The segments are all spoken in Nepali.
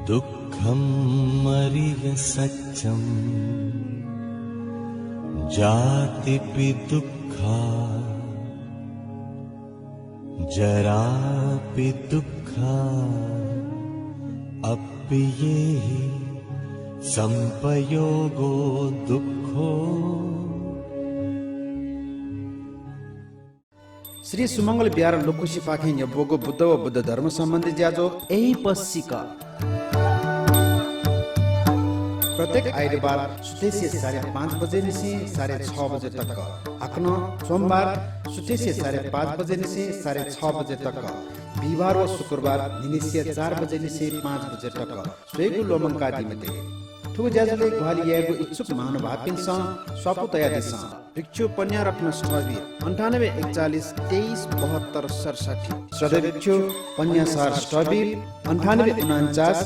दुःखं मरिह सत्यं जातिपि दुःखा जरापि दुःखा अप्येहि संपयोगो दुःखो। श्री सुमंगल बिहार लोकुशी पाखे बोगो बुद्ध व बुद्ध धर्म सम्बन्धी ज्याजो यही पश्चिक प्रत्येक आइतबार सुतेसी 5:30 बजे निसी 6:30 बजे तक आकनो सोमबार सुतेसी 5:30 बजे निसी 6:30 बजे तक बिहिबार व शुक्रबार निनिसिया 4 बजे निसी 5 बजे तक सोइगु लोमंका दिमते ठुगु ज्याजोले ग्वालियरको इच्छुक महानुभावकिनसँग स्वापुतया दिस भिक्षु पन्या रत्न स्टबी 9841 23 72 67 श्रद्धेय भिक्षु पन्या सार स्टबी 9849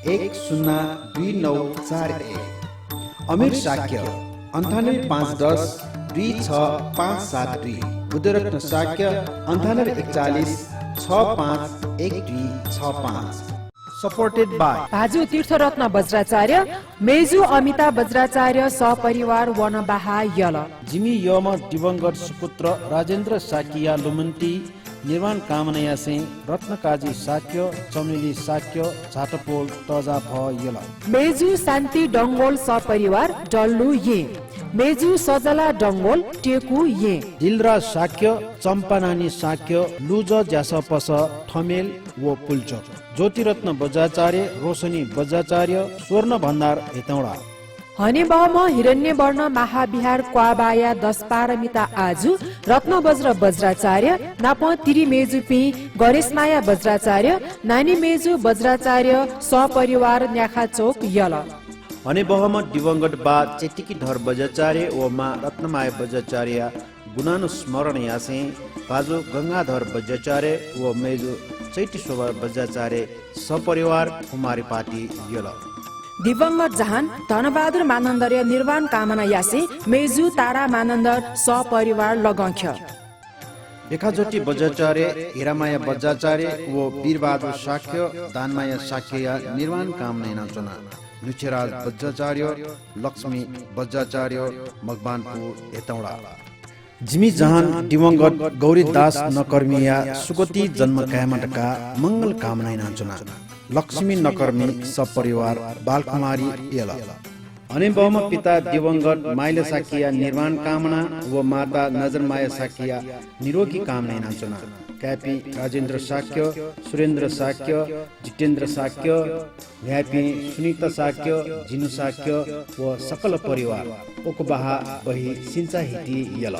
102941 अमीर शाक्य 9851 26572 बुद्धरत्न शाक्य 9841 651265 सपोर्टेड बाय भाजु तीर्थरत्न वज्राचार्य मेजु अमिता वज्राचार्य सपरिवार वनबाहा यल जिमी यम दिवंगत सुपुत्र राजेन्द्र साकिया लुमन्ती निर्माण कामनाया से रत्नकाजी साक्य चमेली साक्य झाटपोल तजा भ यल मेजु शान्ति डंगोल सपरिवार डल्लु ये मेजु सजला डंगोल टेकु ये दिलरा साक्य चम्पानानी साक्य लुज ज्यासपस ठमेल व पुल्च ज्योतिरत्न बज्राचार्य रोशनी बज्राचार्य स्वर्ण भण्डार हेतौडा हने बम हिरण्य वर्ण महाविहार क्वाबाया 10 पारमिता आजु रत्न वज्र वज्राचार्य नाप तिरी मेजु पि गणेशमाया वज्राचार्य नानी मेजु वज्राचार्य सपरिवार न्याखा चौक यल हने बहम दिवंगत बा चेटिकी धर बज्राचार्य व मा रत्नमाया वज्राचार्य गुणानुस्मरण यासे बाजु गंगाधर वज्राचार्य व मेजु चैती शोभा वज्राचार्य सपरिवार कुमारी पार्टी यल दिवंगत जहान धनबहादुर मानन्दर्य निर्वाण कामना यासे मेजु तारा मानन्दर सपरिवार लगंख्य रेखाज्योति वज्राचार्य हिरामाया वज्राचार्य व वीरबहादुर शाक्य दानमाया शाक्य निर्वाण कामना नाचना लुचेराज वज्राचार्य लक्ष्मी वज्राचार्य मकवानपुर हेतौडा जिमी जहान दिवंगत गौरी दास नकर्मिया सुगति जन्म कायमटका मंगल कामना नाचना लक्ष्मी नकर्मी सपरिवार बालकुमारी यल अनि बम पिता दिवंगत माइला साकिया निर्माण कामना व माता नजरमाया साकिया निरोगी कामना नाचना क्यापी राजेन्द्र साक्य सुरेन्द्र साक्य जितेन्द्र साक्य न्यापी सुनीता साक्य जिनु साक्य व सकल परिवार ओकबाहा बही सिंचा हिटी यल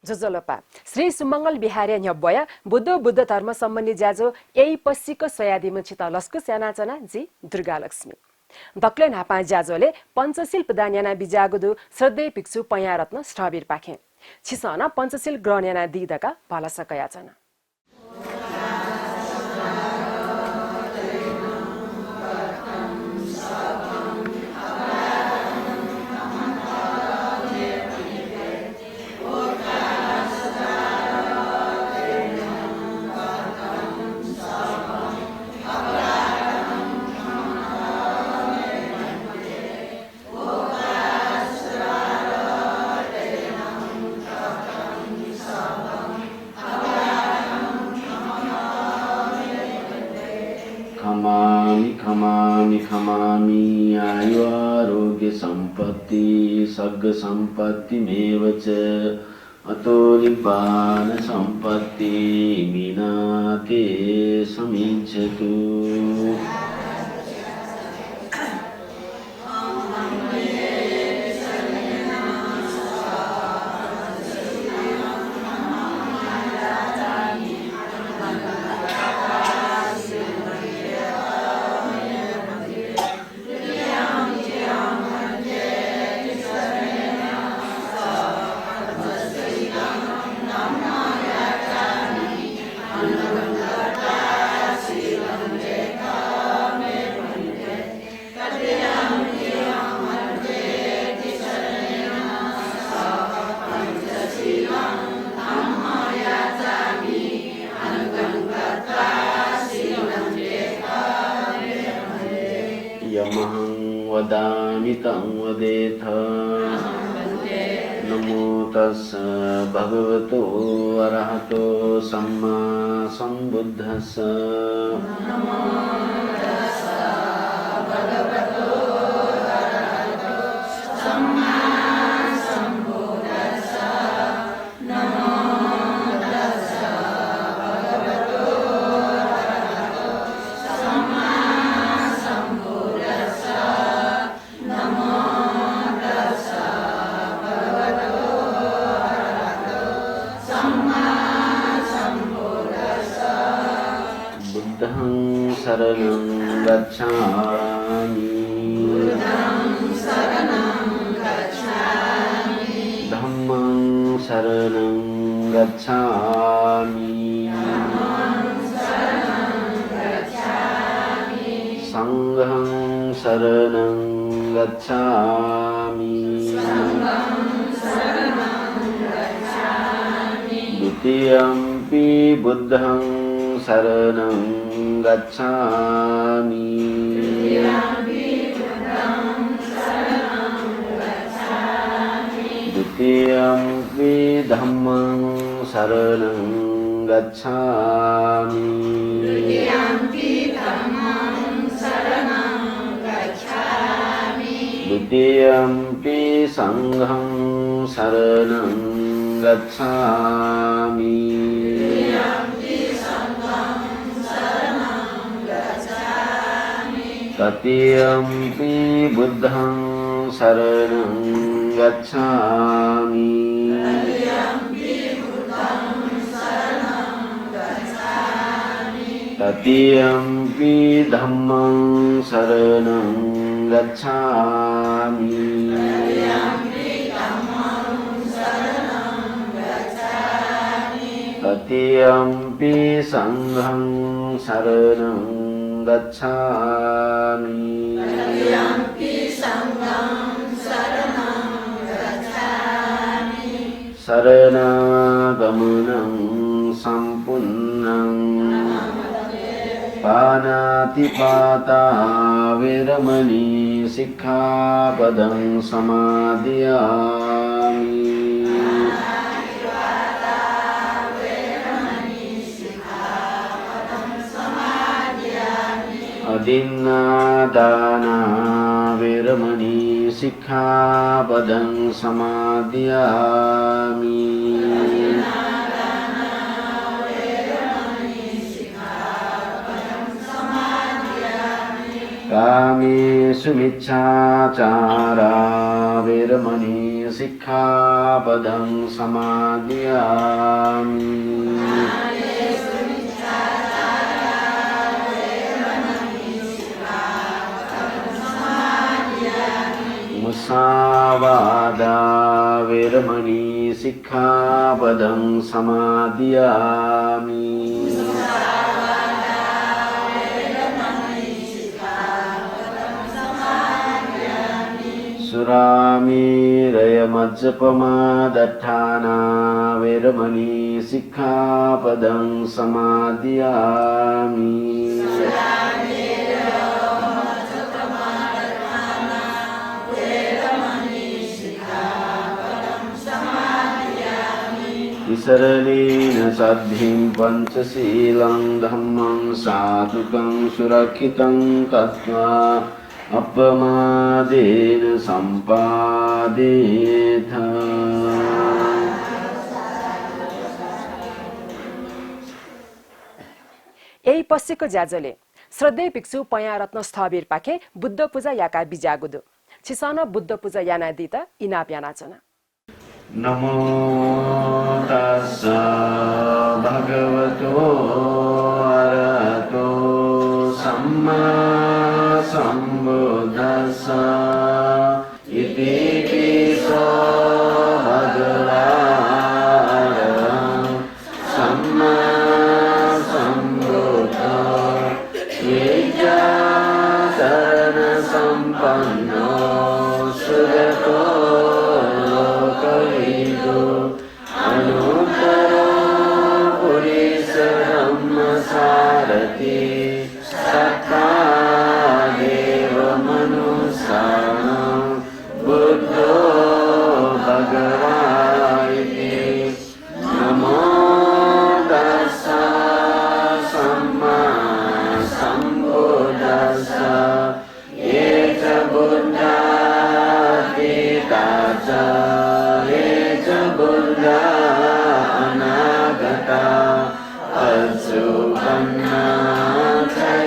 जजलपा श्री सुमंगल बिहार्य न्यबया बुद्ध धर्म सम्बन्धी ज्याजो यही पश्चिको सयादिमछि तलस्को स्यानाचना जी दुर्गा लक्ष्मी दक्ले नापा ज्याजोले पञ्चशील प्रदान्याना बिजागुदु श्रद्धेय भिक्षु पया रत्न स्टबीर पाखे छिसना पञ्चशील ग्रहण्याना दिदका पालसकयाचना खमामि आयु आरोग्य संपत्ति सग संपत्ति मेव च अतो निपान संपत्ति मीनाते समीक्षतु तं वदेथ नमो तस्स भगवतो अरहतो सम्मा सम्बुद्धस्स बुद्धं शरणं गच्छामि धम्मं शरणं गच्छामि संघं शरणं गच्छामि द्वितीयम्पि बुद्धं शरणं गच्छामि द्वितीयम्पि धम्मं शरणं गच्छामि द्वितीयम्पि संघं शरणं गच्छामि तृतीयम्पि बुद्धं शरणं गच्छामि तृतीयम्पि धम्मं शरणं गच्छामि तृतीयम्पि संघं शरणं गच्छामि शरणगमनं सम्पूर्णं पानातिपाता वेरमणि सिक्खापदं समादयामि अदिन्नादाना वेरमणि सिक्खापदं समादयामि कामेषु मिच्छाचारा वेरमणि सिक्खापदं समादयामि मुसावादा वेरमणि सिक्खापदं समादयामि सुरामेरयमज्जपमादट्ठाना वेरमणि सिक्खापदं समादयामि विसरलेन सद्धिं पञ्चशीलं धम्मं साधुकं सुरक्षितं कृत्वा अपमादेन सम्पादेथ यही पश्चिको ज्याजोले श्रद्धेय भिक्षु पया रत्न स्थवीर पाखे बुद्ध पूजा याका बिजागुदु छिसन बुद्ध पूजा याना दिता इनाप यानाचना नमो तस्स भगवतो अरहतो सम्मा सम्बुद्धस्स इति पिसो भगवान् सम्मा सम्बुद्ध विद्याधर सम्पन्नो सुगतो लोकविदो अनुत्तरो पुरुष धम्मसारथि सत्ता देव मनुष्य ये च बुद्धा अनागता अचुपन्ना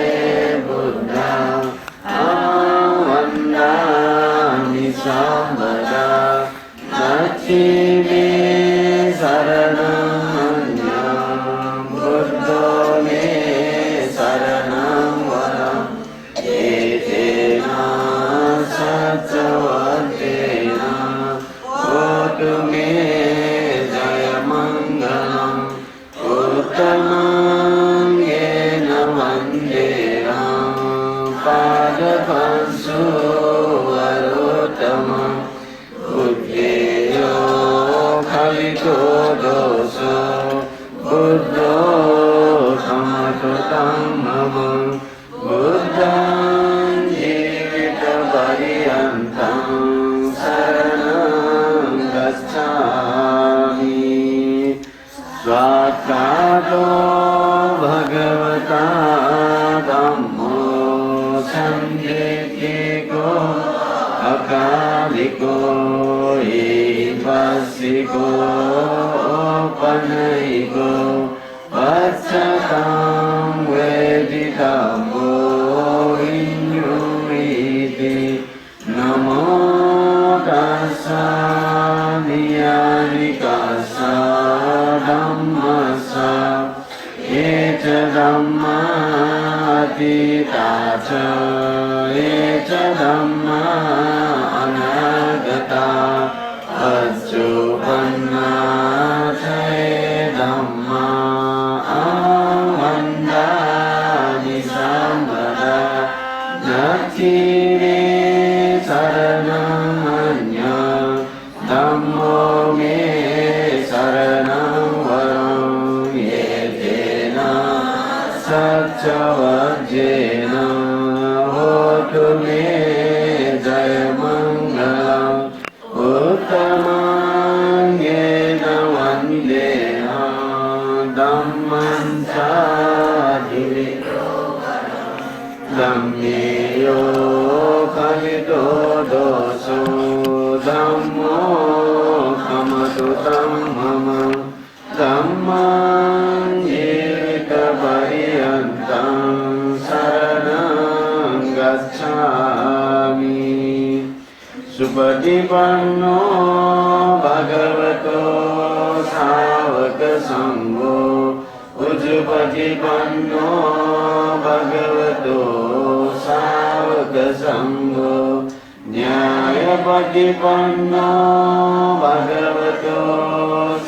ये बुद्धा वन्दामि सर्वदा नच्चि मे शरणमन्यं बुद्धो मे शरणं वरम् एतेन सच्चवद्येन होतु मे जयमङ्गलम् उत्तमं येन वन्देहं पादपंसु वरोत्तमम् बुद्धेयो खलितो दोषो बुद्धो समतो तं मम बुद्धं जीवितपर्यन्तं शरणं गच्छामि स्वात्कातो भगवता धम्मो सन्दिग्धिको अकालिको एवसिको पनैको वत्सतां वेदितमो विन्युमिति नमो तस्सा नियानिकस्सा धम्मस्सा ये च धम्मा अतीता च ये च धम्मा अनागता अचुपन्ना च ये धम्मा वन्दामि सर्वदा नच्चि मे शरणमन्यं धम्मो मे शरणं वरम् एतेन सच्चवद्येन होतु मे जयमङ्गलम् उत्तमं येन वन्देहं धम्मं चाधिवितो धम्मेयो खलितो दोषो धम्मो खमतु तं मम धम्मं जीवितपर्यन्तं शरणं गच्छामि सुपटिपन्नो भगवतो सावकसङ्घो उजुपटिपन्नो भगवतो सावकसङ्घो न्यायपटिपन्नो भगवतो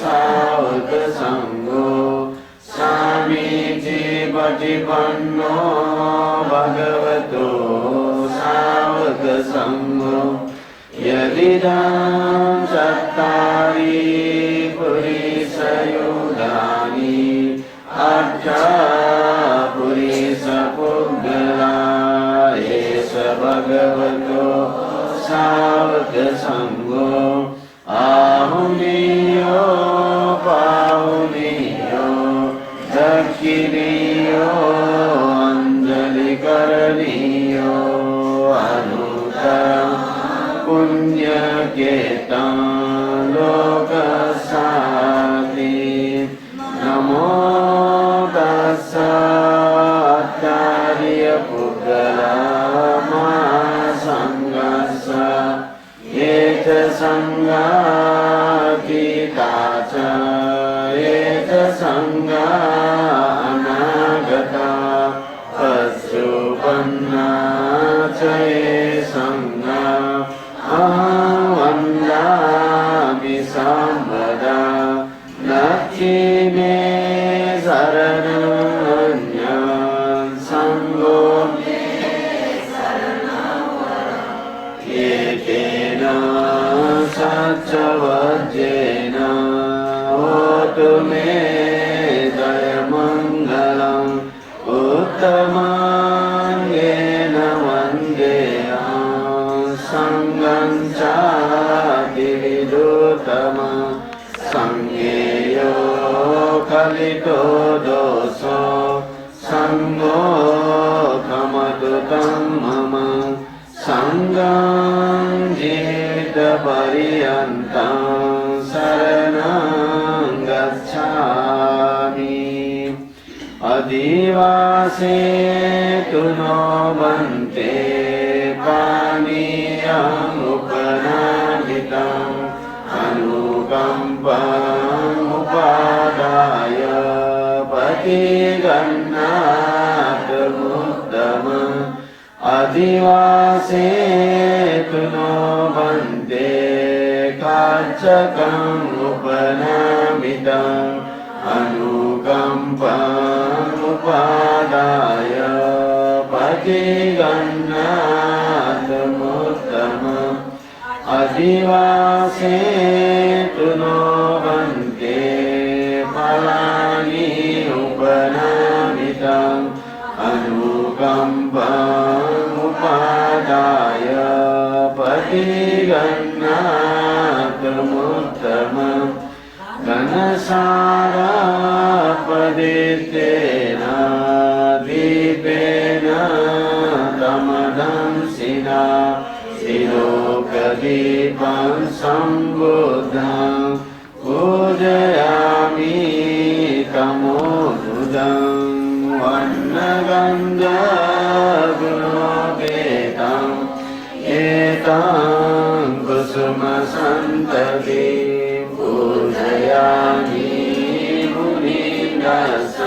सावकसङ्घो सामीचीपटिपन्नो भगवतो सावकसङ्घो यदिदं चत्तारि पुरीशयुधानि अष्टा पुरीशपुद्गला एष भगवतो सावकसङ्घो आहुनीयो पाहुनीयो दक्षिणीयो अञ्जलिकरणीयो अनुतरम् पुण्यकेतं लोकसाति नमो तस्सा आचार्यपुद्गला महासङ्घस्य ये च सङ्घातीता च ये च सङ्घा अनागता अचुपन्ना च ये सङ्घा वन्दामि सर्वदा नच्चि मे शरणमन्यं सङ्घो एतेन सच्चवद्येन होतु मे जयमङ्गलम् उत्तमं येन वन्देहं सङ्गं चातिविदुत्तमं सङ्गेयो खलितो दोषो सङ्गो खमतु तं मम सङ्गं जीवित पर्यन्तं शरणं गच्छामि अधिवासेतु नो बन्ते पानीयम् उपनादितम् अनुकम्पमुपादाय पतिगन्नाथमुत्तमम् अधिवासेतु नो बन्ते काचकम् उपनामितम् अनुकम्पमुपादाय पतिगन्नाथमुत्तमम् अधिवासेतु नो बन्ते फलानि उपनामितम् अनुकम्पमुपादाय पतिगन्नाथमुत्तमम् घनसारपदितेन दीपेन तमदंसिना शिरोकदीपं सम्बुद्धं पूजयामि तमोबुधं वर्णगन्धगुणोपेतं एतं कुसुमसन्ततिं पूजयामि मुनीन्द्रस्स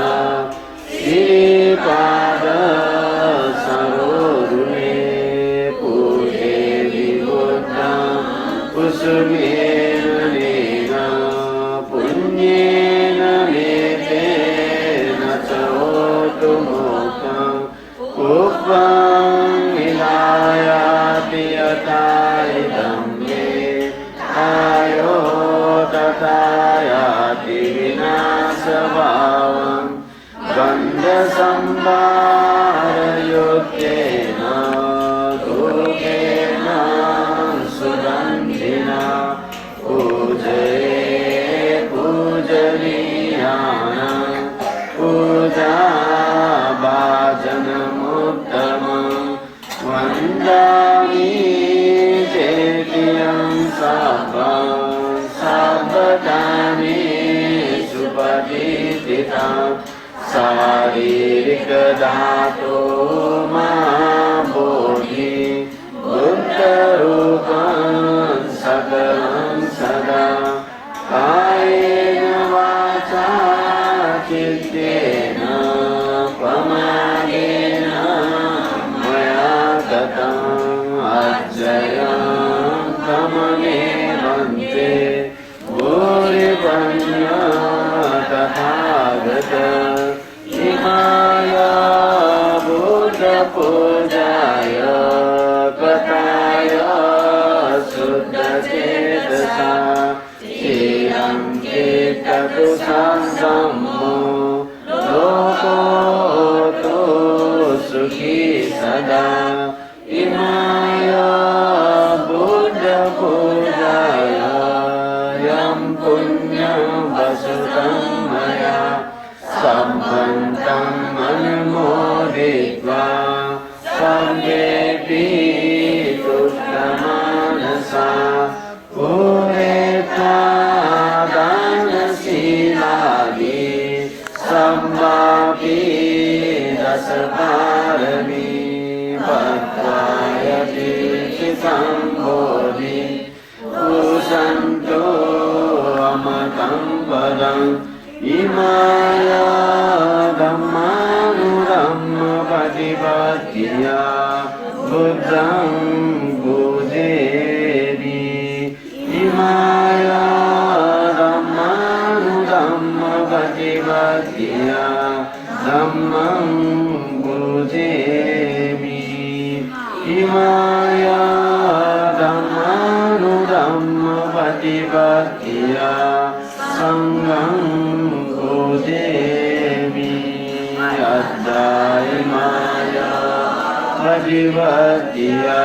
श्रीपादसरोरुहे पूजे विबुद्धं कुसुमेन नेन पुण्येन मेतेन च होतु मोक्षं कुप्पं विलायाति यथा इदं मे आयो तथा याति विनाशभावम् गन्धसम्भारयुक्तेन धूपेन सुगन्धिना पूजये पूजनीयानां पूजाभाजनमुत्तमं वन्दामि चेतियं सावधाने सुपतितं शारीरिकधातो मा बोधि बुद्धरूपं सकलं सदा कायेन वाचा चित्तेन प्रमादेन मया गतम् अज्जयं तममे वन्दे भूरिपञ्च तथागत इमाय बुद्धपूजाय कथाय शुद्धचेतसा चिरं कीर्ततु सम्मो लोकोऽतो सुखी सदा इमाय बुद्धपूजाय यं पुण्यं वसुतं मया सम्पन्तं अनुमोदित्वा सर्वेऽपि तुष्टमानसा पूरेता दानशीलादि सम्मापि दशपारमी भद्रायति सम्बोधि पूषन्तो अमतं पदम् इमाय धम्मानुधम्म प्रतिपत्तिया बुद्धं पूजेमि इमाय धम्मानुधम्म प्रतिपत्तिया धम्मं पूजेमि इमाय धम्मानुधम्म प्रतिपत्तिया संघं पूजेमि अद्धायमाय प्रतिपत्तिया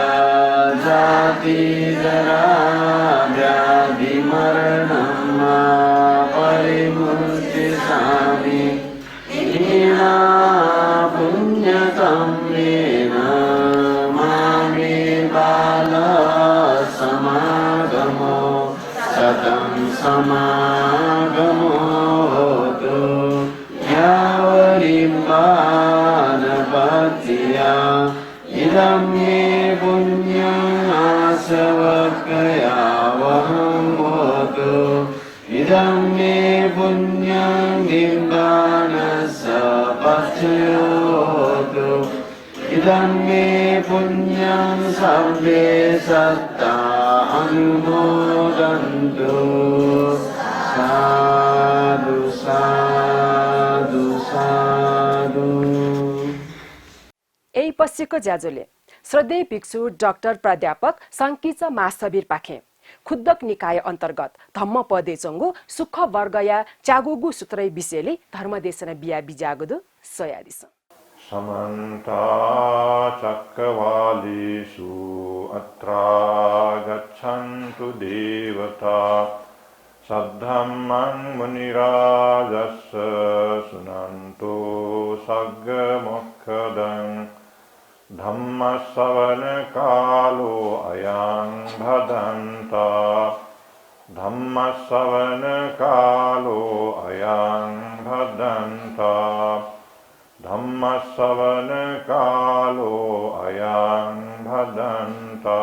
जाति जरा व्याधि मरणं मा परिमुच्यसामि हीना पुण्यकम्मेन मामे बाल समाग समागमो होतु यावलिम्बानपत्या इदं मे पुण्यम् आसवक्कया वहं होतु इदं मे पुण्यं निम्बानस्य पथ्यो होतु इदं मे पुण्यं सर्वे सत्ता अनुमोदन्तु साधु साधु साधु। यही पश्चिमको ज्याजोले श्रद्धेय भिक्षु डाक्टर प्राध्यापक सङ्किच मासबीर पाखे खुद्दक निकाय अन्तर्गत धम्म पदे चङ्गु सुख वर्गया चागुगु सूत्रै विषयले धर्मदेशन बिया बिजागुदु सयादिस समन्ता चक्रवालेषु अत्रा गच्छन्तु देवता सद्धम्मं मुनिराजस्य शृण्वन्तु सग्मुखदं धम्मश्रवणकालो अयं भदन्ता धम्मश्रवणकालो अयं भदन्ता धम्मश्रवणकालो अयं भदन्ता।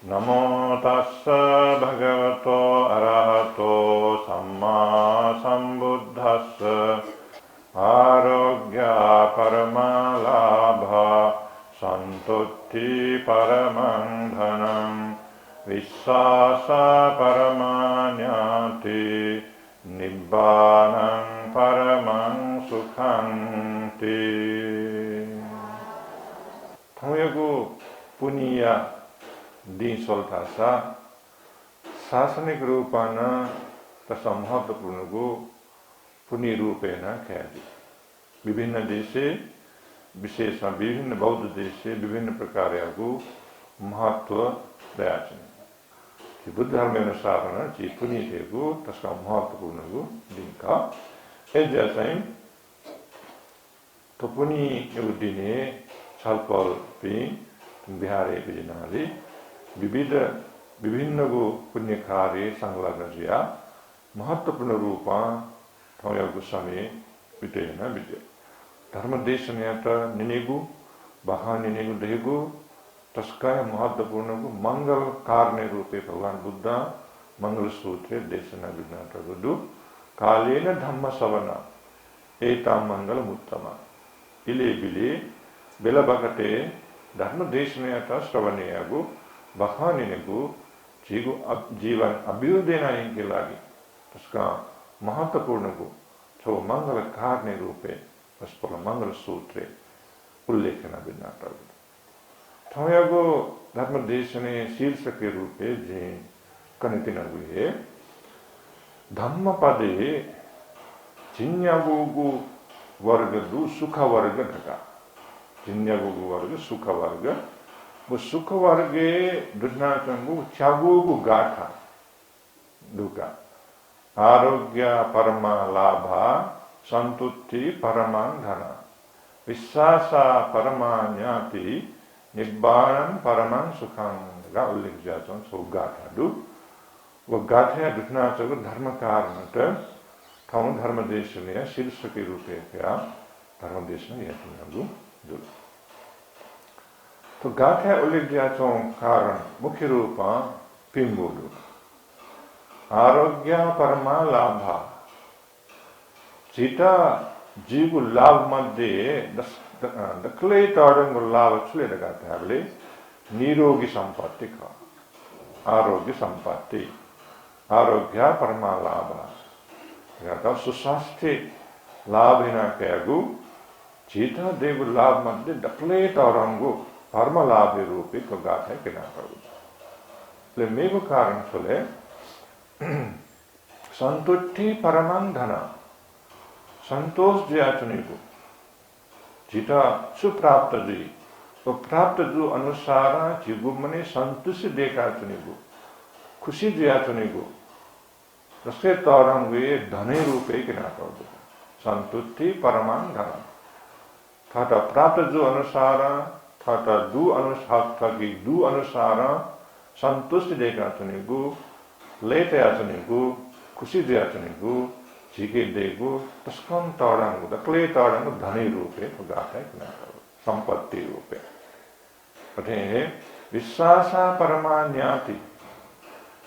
नमो तस्स भगवतो अरहतो सम्मा सम्बुद्धस्स आरोग्य परमलाभ सन्तुष्टि परमं धनं विश्वास परमान्याति निब्बानं परमं सुखन्ति। थौयगु पुनिया दिन सोल्थासा शासनिक रूपान तसा महत्त्वपूर्णगु पुण्य रूपेण ख्याति विभिन्न देशे विशेषमा विभिन्न बौद्ध देशे विभिन्न प्रकारको महत्त्व दयाछन्। बुद्ध धर्म अनुसार ची पुण्य थिएको त्यसका महत्त्वपूर्णको दिनका एजा चाहिँ तो पुण्य एउटा दिने छलफल पि बिहारे बिजनाले विभिन्नको पुण्य कार्य संलग्न जिया महत्त्वपूर्ण रूपमा ठाउँको समय बितेन बिते धर्म देश न्यात निनेगु बहा निनेगु देगु तस्का महत्त्वपूर्णको मंगल कार्य रूपे भगवान बुद्ध मंगल सूत्र देशना विज्ञातगु कालेन धम्म सवना एता मंगल उत्तमा इले बिले बेला बगते धर्म देश न्यात श्रवणीयगु बहा निनेगु जीवन अभ्युदयना के लागि तस्का महत्वपूर्णको छो मंगल कार्य रूपे अस्पल मंगल सूत्रे उल्लेखना विज्ञातगु ठाउँको धर्म देशने शीर्षक रूपे जे कनितिनगु हे धम्म पदे जिन्यागुगु वर्ग दु सुख वर्ग ढका जिन्यागुगु वर्ग सुख वर्ग वो सुख वर्गे दुर्नाचंगु चागुगु गाथा दुका आरोग्य परमा लाभा संतुष्टि परमां धना विश्वास परमा ज्ञाति निब्बाणं परमां सुखं का उल्लेख जातो सो गाथा दु वो गाथा दुर्नाचंगु धर्म कारणत ठाउँ धर्म देशने शीर्षक रूपे क्या धर्म देशने यतिनगु दुल तो गाथा उल्लेख जातो कारण मुख्य रूपमा पिम्बुदु आरोग्य परमा लाभ चिता जीवको लाभ मध्ये दक्लै तडङ्गो लाभ छुले गाथाले निरोगी सम्पत्ति ख आरोग्य सम्पत्ति आरोग्य परमा लाभ गाथा सुस्वास्थ्य लाभ हिना क्यागु चिता देव लाभ मध्ये दक्लै तडङ्गो परम लाभ रूपे को गाथा किना करू ले मेगु कारण छले संतुष्टि परमां धना संतोष ज्याचुनिको जिता सुप्राप्त जी तो प्राप्त जो अनुसार जिगु मने संतुष्टि देखा चुनिको खुशी ज्याचुनिको जसले तरंगे धने रूपे किना करू संतुष्टि परमां धना थाटा प्राप्त जो अनुसार थाटा दु अनुसार थकी दु अनुसार संतुष्टि देगा चुनेगु लेते चुनेगु खुशी दिया चुनेगु झिके देगु तस्कन ताड़ंगु दक्ले ताड़ंगु धनी रूपे गाते संपत्ति रूपे अथे विश्वासा परमा न्याति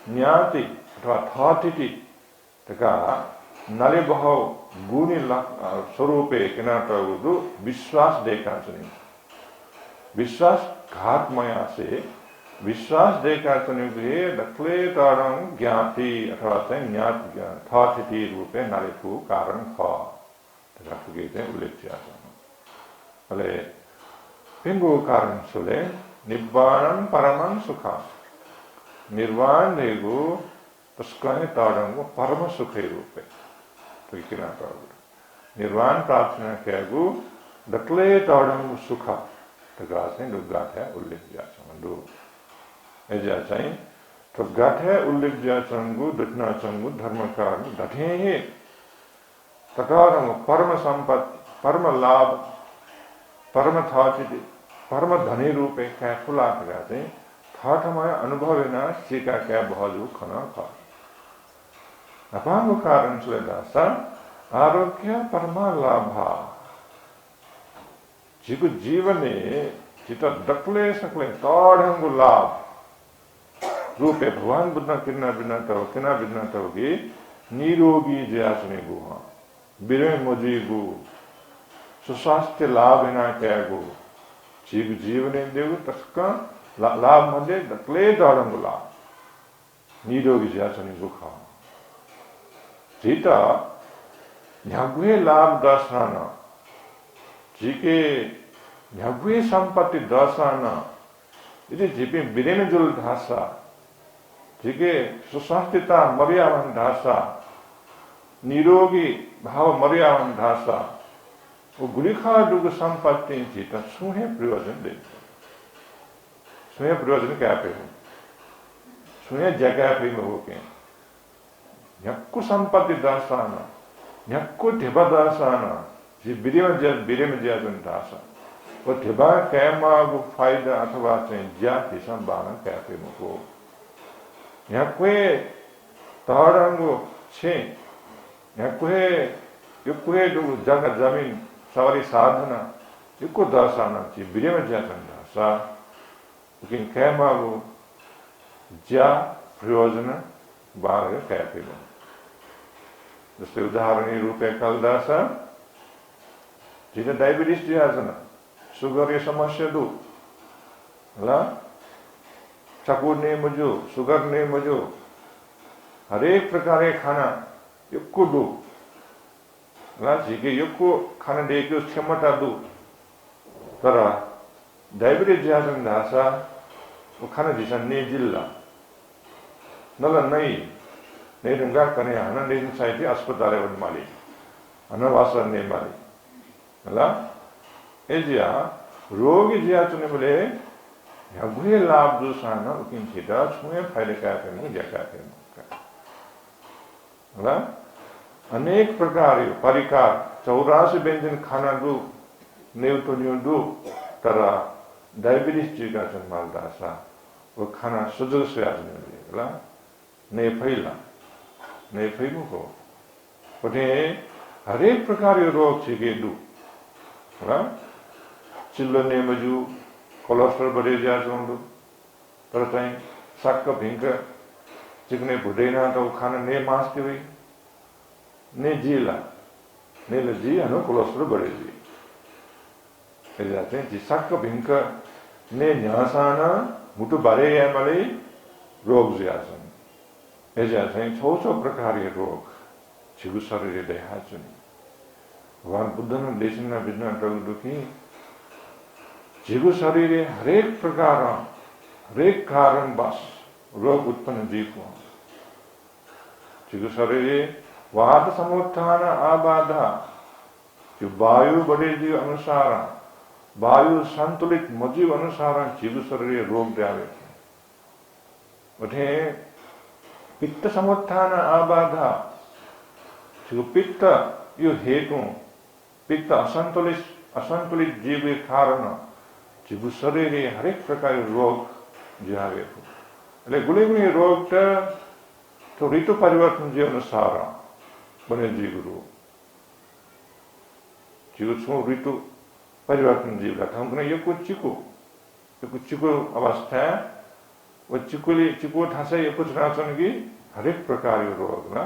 न्याति अथवा थातिथि तका नले भाव गुणी स्वरूपे किनाटुदु विश्वास देखा चुनि विश्वास घातमया से विश्वास देखा चुनि दक्ले तारं ज्ञाति अथवा चाहिँ ज्ञात थातिथि रूपे नलेको कारण ख तका पुगे चाहिँ उल्लेख किया अले पिंगो कारण सुले निब्बाणं परमं सुखा निर्वाण देगु तस्कने तारंगु परम सुखे रूपे निर्वाण प्रार्थना केगु दक्ले तारंगु सुखा तका चाहिँ दुगाथे उल्लेख किया छन्दु एजा चाहिँ तो गाथे उल्लेख किया छन्दु दटना छन्दु धर्म कारण दठे तकारंगु परम संपत्ति परम लाभ परम थाति परम धनी रूपे क्या फुला तका चाहिँ थाठमय अनुभवेना सिका क्या बहजु खना खा अपांगु कारण सुले दासा आरोग्य परमा लाभा जिगु जीवने चिता दक्ले सकले ताढ़ंगु लाभ रूपे भगवान बुद्ध किन्ना बिना तवगी निरोगी जयासने गुहा बिरे मोजीगु सुस्वास्थ्य लाभ इना कैगु जिगु जीवने देगु तस्का लाभ मध्ये दक्ले ताढ़ंगु लाभ निरोगी जयासने गुहा जीता न्यागुए लाभ दर्शाना जीके न्यागुए संपत्ति दर्शाना इति जीपे बिरेन जुल धासा जीके सुस्वास्थ्यता मर्यावन धासा निरोगी भाव मर्यावन धासा वो गुलिखा दुग संपत्ति जीता सुहे प्रयोजन दे सुहे प्रयोजन क्या पे हो सुहे जगह पे में हो के न्यागु संपत्ति दर्शाना न्यागु ढेबा दर्शाना जी बिरे में जन धासा वो ढेबा कैमा वो फायदा अथवा चाहिँ ज्याति संभावना कैफे में हो न्यागुए तारंगो छे न्यागुए युकुए दु जगह जमीन सवारी साधना युको दर्शाना जी बिरे में जन धासा लेकिन कैमा वो ज्या प्रयोजन बाहर कैफे में जस्तै उदाहरण रूपे कलदासा जिने डायबिटीज दियाजना सुगर ये समस्या दु ला चकुर ने मुझो सुगर ने मुझो हरेक प्रकार खाना युक्को दु ला जिके युक्को खाना देके क्षमता दु तर डायबिटीज दियाजन दासा वो खाना दिसन ने जिल्ला नला नहीं नहीं रंगा कने हना नहीं साइटी अस्पताल वन माली अनवासन ने माली नला एजिया रोगी जिया चुने बोले न्यागुए लाभ दुसाना उकिन छिटा छुए फायदे क्या करने जगह करने नला अनेक प्रकार परिकार 84 व्यंजन खाना दु नेउतोनियो दु तरा डायबिटीज जिका जन्माल दासा वो खाना सुजुग से आदमी नला ने फैला ने फैमु को उन्हें हरेक प्रकार के रोग छिके दु चिल्लो ने मजू कोलेस्ट्रॉल बढ़े जा चुंडु तर चाहिँ साक्क भिंक चिकने भुडेना तो खाना ने मास के हुई ने जीला ने लजी अनु कोलेस्ट्रॉल बढ़े जी ये जाते हैं जी साक्क भिंक ने न्यासाना मुटु बारे या मले रोग जियासन ये जाते हैं छो प्रकार के रोग जिगु शरीर देहा चुनी भगवान बुद्ध ने देशना बिना दुखी जिगु शरीर हरेक प्रकार हरेक कारण बस रोग उत्पन्न जीव जिगु शरीर वाद समुत्थान आबाधा जो वायु बड़े जीव अनुसार वायु संतुलित मजीव अनुसार जिगु शरीर रोग द्यावे उठे पित्त समुत्थान आबाधा जो पित्त यो हेतु पित्त असंतुलित जीव के कारण जिगु शरीर हरेक प्रकार रोग जावे એટલે ગુલી રોગ તો ઋતુ પરિવર્તન જે અનુસાર બને જીવરું જીવ શું ऋतु परिवर्तन जीवला था हमको ये कुछ चिको अवस्था वो चिको था से ये कुछ राचन की हर एक प्रकार के रोग ना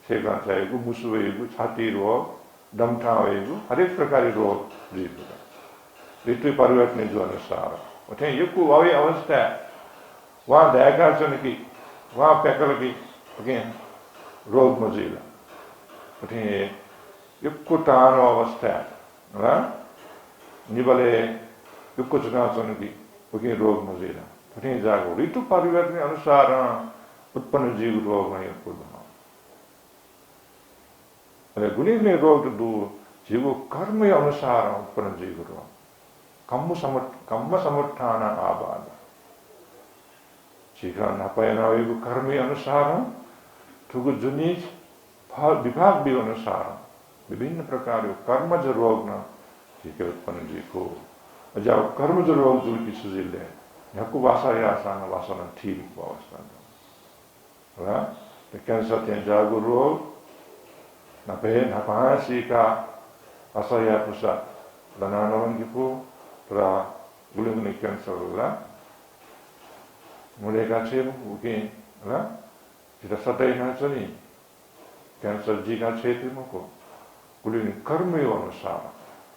सेगा चाहेगु मुसु वेगु छाती रोग दमठा वेगु हर एक प्रकार के रोग जीवला ऋतु परिवर्तन जो अनुसार उठे ये को वावे अवस्था वहाँ दयाकार चन की वहाँ पैकल की ओके रोग मजीला उठे ये को तानो अवस्था ना निबले युक्को चुनाव की उके रोग मजेला उठे जागो ऋतु परिवर्तन अनुसार उत्पन्न जीव रोग नहीं उत्पन्न अरे गुनी रोग दो जीव कर्म अनुसार उत्पन्न जीव रोग कम्म समर्थान आबाद जीवन नपायना वेगु कर्म अनुसार तुगु जुनी विभाग भी अनुसार विभिन्न प्रकार कर्मज रोग न ठीक उत्पन्न जीको जब कर्मज रोग जो की सुजिले यको वासा या सान वासना ठीक अवस्था है तो कैंसर ते जागु रोग न पे न पासी का असया पुसा दनानवन की पु त्रा गुलिंग कैंसर ला मुले का छे उके ला जिता सतै न चली कैंसर जी का क्षेत्र में को गुलिंग कर्म अनुसार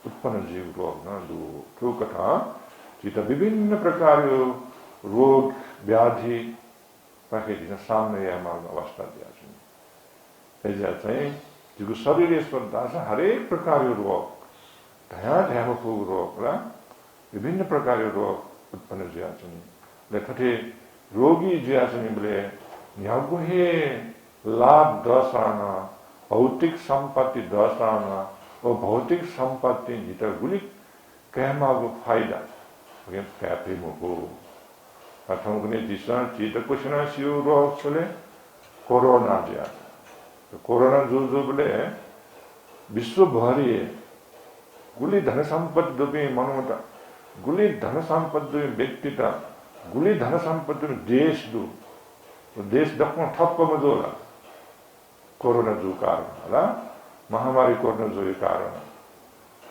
उत्पन्न जीव रोग न दो तो कथा जिता विभिन्न प्रकार रोग व्याधि पाके जिता सामने या मार्ग अवस्था दिया है ऐसा चाहिए जो शरीर स्पर्धा से हर एक प्रकार रोग धया रोग ला विभिन्न प्रकार रोग उत्पन्न दिया चाहिए लेकिन रोगी दिया चाहिए बोले न्यागुहे लाभ दशाना भौतिक संपत्ति दशाना और भौतिक संपत्ति जिता गुली कहमा को फायदा अगर कहते मुको अथवा उन्हें दिशा चीता कुछ ना सियो रोग चले कोरोना दिया तो कोरोना जो बोले विश्व भरी गुली धन संपत्ति दोपे मनोता गुली धन संपत्ति व्यक्तिता गुली धन संपत्ति देश दो तो देश दक्कन ठप्प मजोला कोरोना जो कारण है महामारी कोरोना जो कारण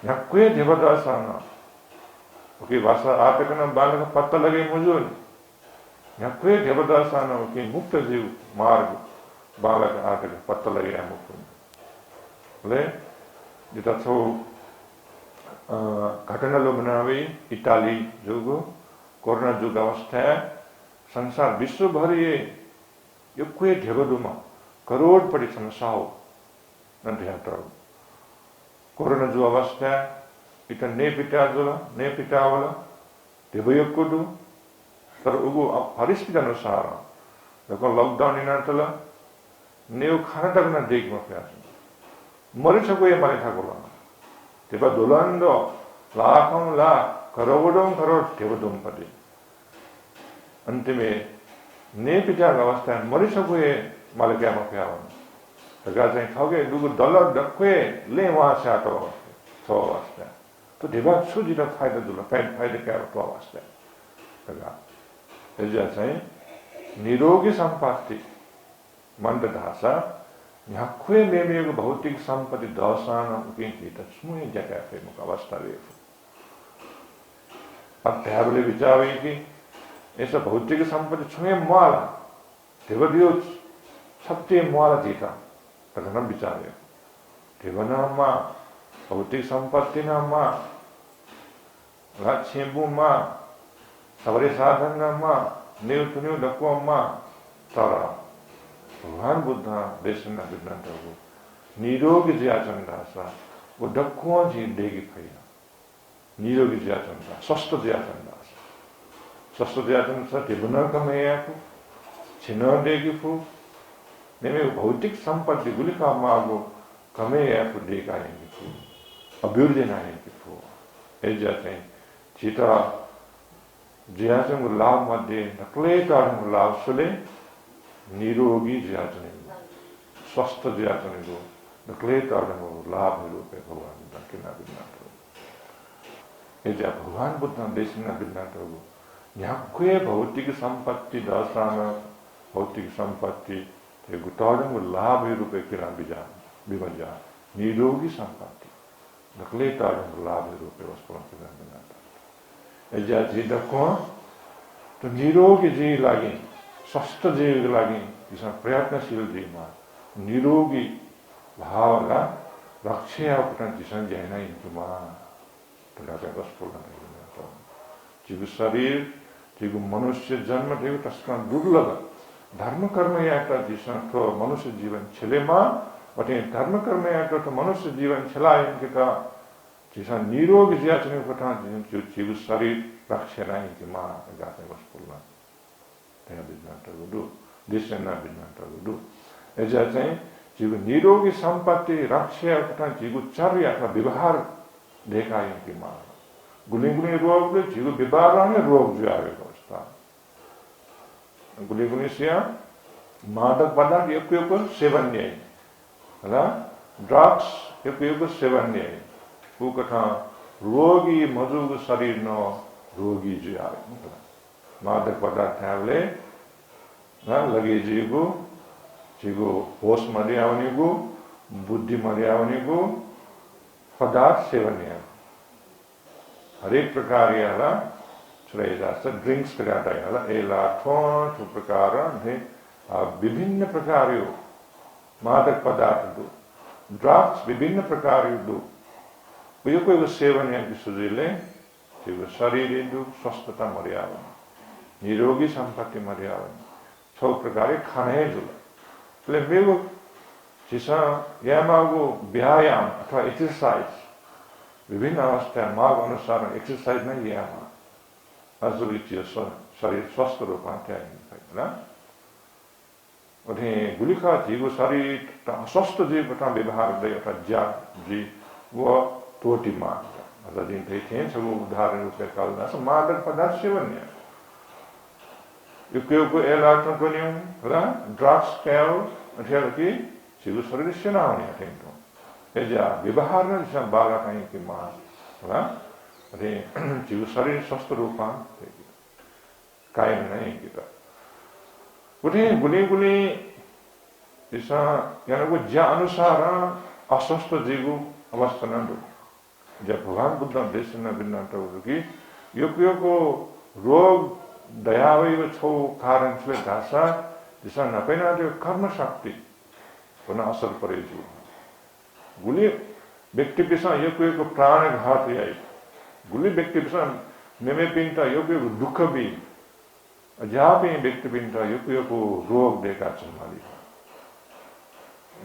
यहाँ कोई देवदास आना ओके भाषा आते करना बालक पत्ता लगे मजूर यहाँ कोई देवदास आना ओके मुक्त जीव मार्ग बालक आते पत्ता लगे मुक्त ले जिता तो घटना लो बनावे इटाली जोगो कोरोना जुग अवस्था है संसार विश्व भर ये कोई ढेबदुमा करोड़ पड़ी संसाओ न ध्यान कोरोना जो अवस्था है इतना ने पिटा वाला ढेबयोग को दो तर उगो परिस्थिति अनुसार देखो लॉकडाउन इना चला ने खाना तक ना देख में प्यास मरे छको ये मरे था कोला तेरा दोलांडो लाखों लाख करोड़ों करोड़ ढेबदुम पड़ी अंत में ने पिता अवस्था मरी सको ये मालिक क्या मत आवन तो कहते हैं खाओगे लोग डॉलर डक्के ले वहाँ से आता तो अवस्था तो दिमाग सूझी तो फायदा दूल्हा फायदे क्या तो अवस्था तो जैसे निरोगी संपत्ति मंद धासा यहाँ कोई में भौतिक संपत्ति दशान उनकी तो सुने जगह पे मुख अवस्था देखो अब त्यागले विचारे कि ऐसा भौतिक संपत्ति छुए माला देवदियो सत्य माला जीता तक विचारे देवना माँ भौतिक संपत्ति ना माँ राक्षेबु माँ सबरे साधन ना माँ नेव तुनिव डको माँ तारा भगवान बुद्धा देशना विज्ञान को निरोगी जियाचंदा सा वो डको जी देगी फैया निरोगी जियाचंदा स्वस्थ जियाचंदा स्वस्थ जियाचंदा देवना कमेया को छिना देगी फू नेमे भौतिक संपत्ति गुलिका मागो कमेया को देगा नहीं फू अभिवृद्धि नहीं की फू ऐसे जाते हैं चिता जियाचन को लाभ मध्य नकले कारण को लाभ सुले निरोगी जियाचन स्वस्थ जियाचन को नकले कारण को लाभ मिलो पे भगवान दक्षिणा विज्ञान ऐसे भगवान बुद्ध देशना विज्ञान को 약구의 भौतिक सम्पत्ति दशामा भौतिक सम्पत्ति तेगु तडंगु लाभ रूपे किरा बिजा निरोगी सम्पत्ति नकले तडंगु लाभ रूपे वस्पोलन किरा बिजा एजा जिदको तो निरोगी जी लागि स्वस्थ जीव लागि जिसा प्रयत्नशील जीवमा निरोगी भावला रक्षा उपटन जिसा जैना इन्टुमा तडाका वस्पोलन किरा जीव शरीर जीव मनुष्य जन्म देव तस्का दुर्लभ धर्म कर्म यात्रा जिसा तो मनुष्य जीवन छेलेमा अटे धर्म कर्म यात्रा तो मनुष्य जीवन छलायन के का जिसा निरोग ज्याचने कथा जो जीव शरीर रक्षालाई के मां गाते वस्पुला त्यहाँ बिजनाटा गुडु दिशना बिजनाटा गुडु एजा चाहिँ जीव निरोगी सम्पत्ति रक्षा कथा जीव चर्या अथवा व्यवहार देखाइन के मां गुलिंगुली रोगले जीव व्यवहारले रोग जो आएको अवस्था गुलिंगुली से मादक पदार्थ एक सेवन न्याय है ड्रग्स एक सेवन न्याय वो कथा रोगी मजुग शरीर न रोगी जो आएको मादक पदार्थ हामीले लगे जीगो होश मरे आउनेको बुद्धि मरे आउनेको पदार्थ सेवन न्याय हरेक प्रकार याला छुराई जास्त ड्रिंक्स कराता याला एला ठो प्रकार है विभिन्न प्रकार यो मादक पदार्थ दो ड्रग्स विभिन्न प्रकार यो दो यो कोही सेवन या सुजिले त्यो शरीर दो स्वस्थता मर्यादा निरोगी सम्पत्ति मर्यादा छौ प्रकार खाने जुल ले मेरो जिसा यामागो व्यायाम अथवा एक्सरसाइज विभिन्न अवस्था मार्ग अनुसार एक्सरसाइज में यह शरीर स्वस्थ रूप में त्याग गुलिका जीव शरीर अस्वस्थ जीव का व्यवहार जी वो तोटी मार जिन थे सब उदाहरण रूप में काल मादक पदार्थ सेवन को एलाटन को ड्रग्स कैल की जीव शरीर सेना होने एजा व्यवहार में जिस बाला कहीं की मां अरे जीव शरीर स्वस्थ रूप कायम नहीं किया उठे गुली जिसा यानी वो ज्या अनुसार अस्वस्थ जीव अवस्था न दो जब भगवान बुद्ध देश न बिना तो की यो रोग दयावै छौ कारण से घासा जिसा नपेना जो कर्म शक्ति पुनः असर पड़े जीव गुली व्यक्ति पिसा यो को प्राण घात आई गुली व्यक्ति पिसा मेमे पिंटा यो दुख भी जहाँ पे व्यक्ति पिंटा यो को रोग देखा चलमाली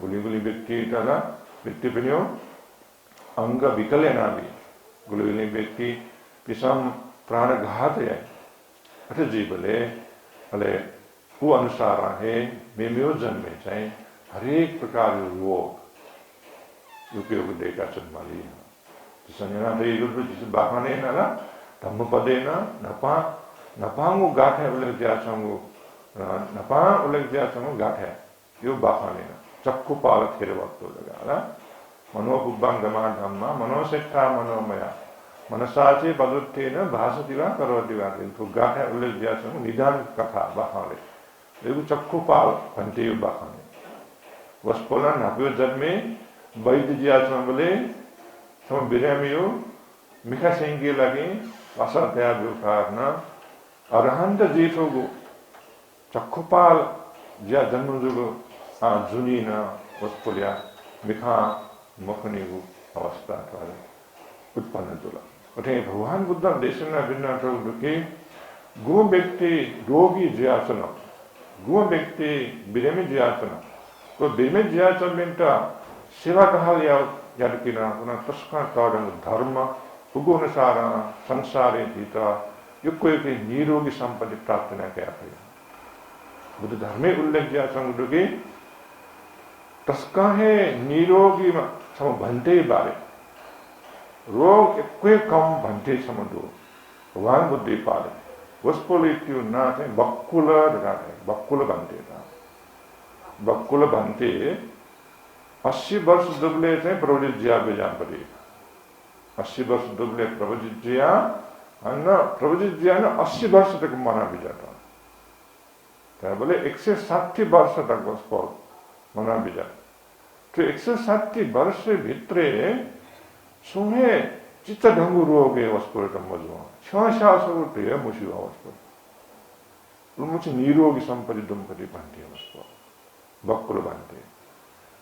गुली व्यक्ति टाला व्यक्ति पिन्यो अंग विकल ना भी गुली व्यक्ति पिसा प्राण घात आई अरे जीवले अले वो अनुसार है मेम्यो जन्मे चाहे हरेक प्रकार रोग उपयोग देखा चलमाली जिसने जिस बाहने ना धम्म पदे नपांगो गाठे उल्लेख दिया चंगो नपा उल्लेख दिया चंगो गाठे यो बाहने चक्कु पाल खेर वक्त लगा मनोबुद्धं गमा धम्मा मनोसेठा मनोमया मनसाचे बदुत्ते न भाषतिवा करोतिवा तो गाठे उल्लेख दिया चंगो निदान कथा बाहने यो चक्कु पाल पंचे यो बाहने वस्पोला नाप्यो जन्मे वैद्य जियाचना बोले सम बिरामियो मिखा सेंगे लगे असर त्याग कारण अरहंत जीठोगो चक्कुपाल जिया जन्म जुगो जुनी न वस्पोलिया मिखा मखनीगो अवस्था वाले उत्पन्न जुला उठे भगवान बुद्ध देशना बिना तो दुखी गो व्यक्ति रोगी जियाचना गो व्यक्ति बिरामी जियाचना तो बिरामी जियाचना बिंटा सेवा कहल याद किना तस्का तडंग धर्म उगुनुसार संसारे जीता युक्को के निरोगी संपत्ति प्राप्त न किया बुद्ध धर्मे उल्लेख दिया संगुडुगी तस्का है निरोगी सम भन्ते बारे रोग एक्वे कम भन्ते समदो भगवान बुद्धि पाले वस्पोले त्यो ना चाहिँ बक्कुल ढाटे बक्कुल भन्ते 80 वर्ष दुबले चाहिँ प्रवजित जिया बेजान परे 80 वर्ष दुबले प्रवजित जिया अन्ना प्रभुजी दिया ना 80 वर्ष तक मना भी जाता है बोले 160 वर्ष तक वस्पोल मना भी जाता तो 160 वर्ष भित्रे सुहे चित्त ढंगु रोगे वस्पोल त मजुआ छाशासो ते मुशिवा वस्पोल मुझे निरोगी संपत्ति दुम्पति भन्थे वस्पोल बक्कुल भन्थे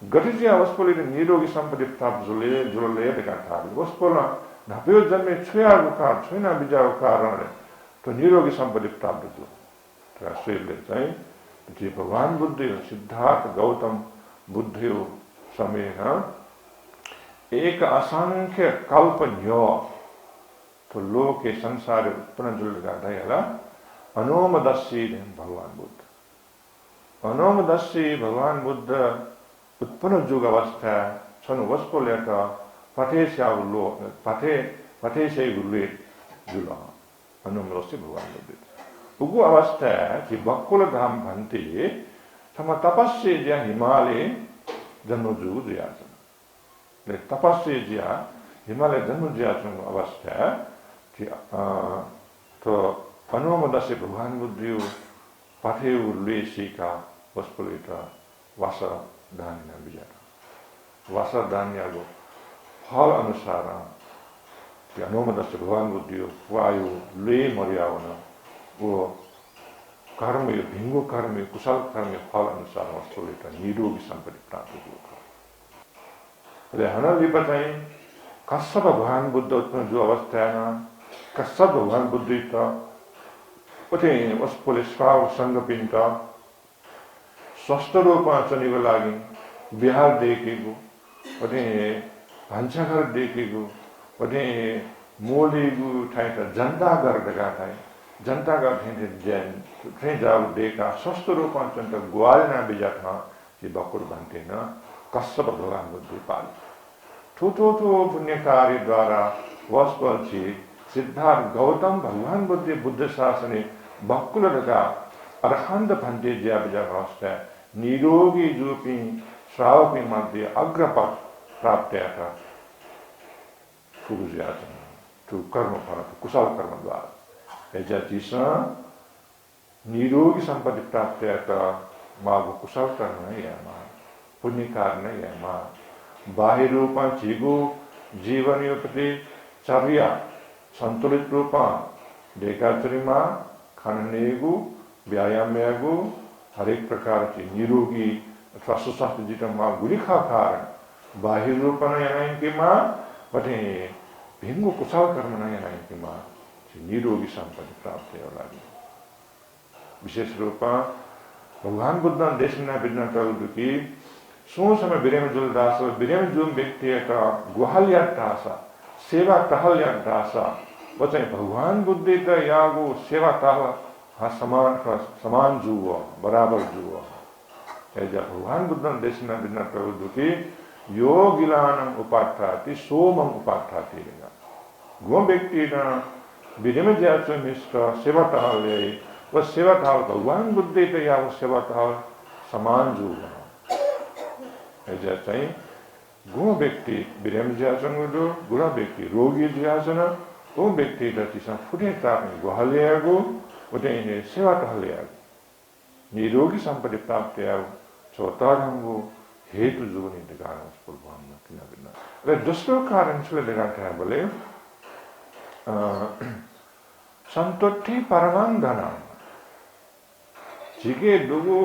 गतिजिया वस्पोल निरोगी संपत्ति प्राप्त जुले देखा था वस्पोल धाप्यो जन्मे छुयाको कारण छुइना बिजाको कारणले तो निरोगी सम्पत्ति प्राप्त थियो तर शरीरले चाहिँ जे भगवान बुद्ध सिद्धार्थ गौतम बुद्ध समय एक असंख्य कल्प न्यो तो लोके संसार उत्पन्न जुल गर्दै होला अनोमदर्शी भगवान बुद्ध अनोमदर्शी भगवान बुद्ध उत्पन्न जुग अवस्था छन् वस्पोले त पठेस्याउलो पठेस्यै गुरुले जुल अनुमदर्शी भगवान बुद्ध उगु अवस्था कि बक्कुल धाम भन्ते सम तपस्या ज्या हिमालय जन्म जुगु दियाछ ले तपस्या ज्या हिमालय जन्म दियाछ अवस्था कि तो अनुमदर्शी भगवान बुद्ध पठेउ लेसिका वस्पुलिता वास धान्य बिजा वास धान्यको फल अनुसार कि अनुमदर्शी भगवान बुद्ध वायु ले मर्यावन वो कर्म भिंगो कर्म कुशल कर्म फल अनुसार वस्तुले निरोगी सम्पत्ति प्राप्त हुआ हन लिपचाई कश्यप भगवान बुद्ध उत्पन्न जो अवस्थामा कश्यप भगवान बुद्ध त उठे वस्तुले स्वाव संगपिन्त स्वस्थ रूपमा चनिको लागि बिहार देखेको उठे भान्साघर देखेको उठे मोलेको ठाउँ त जनता गर्दा ठाउँ जनता का थे जाऊ देखा स्वस्थ रूपमा चन्त ग्वालना बिजामा कि बकुर भन्थे न कश्यप भगवान बुद्ध पाल ठुठो पुण्य कार्यद्वारा वस्पछि सिद्धार्थ गौतम भगवान बुद्ध शासने बकुलका अर्हन्त भन्थे ज्या बिजा अवस्था निरोगी रूपी श्रावकी मध्ये अग्रपथ प्राप्त फुगुज्याचन ठु कर्म फल कुशल कर्म द्वारा एजातिसा निरोगी संपत्ति प्राप्त मागो कुशल कर्म यामा पुण्य कार्य यामा बाह्य रूपमा जीगो जीवन प्रति चर्या संतुलित रूपमा देखाचरीमा खानेगु व्यायामगु हरेक प्रकार की निरोगी अथवा सुस्वास्थ्य जीवनमा गुलिखा कारण बाह्य रूपमा यानाइकेमा बटे भिंगो कुशल कर्म यानाइकेमा निरोगी संपत्ति प्राप्त होला विशेष रूपमा भगवान बुद्ध देशना बिना टलुकी सो समय बिरेमजुल दास बिरेमजुल व्यक्ति का गुहालिया दासा सेवा टहलिया दासा वचन भगवान बुद्ध त यागो सेवा टहल समान जुओ बराबर जुओ एजा भगवान बुद्ध देशना बिना टलुकी यो गिलानम उपाठाति सोमम उपाठाति गो व्यक्ति ना बिरेम ज्याचो मिश्र सेवा टहले वह सेवा टहल भगवान बुद्ध त यागो सेवा टहल समान जुओ एजा चाहिँ गो व्यक्ति बिरेम ज्याचन गुरा व्यक्ति रोगी ज्याचन वो व्यक्ति तिसा फुटे ताप्ने गुहालियागो उठे सेवा टहलियागो निरोगी सम्पत्ति प्राप्त यागो छोतारंगो हेतु जुगनी दिगाना उसपुल भावना किना बिना रे दोस्रो कारण छले दिगाना है बोले संतोषी परमानंदना जिगे दुगो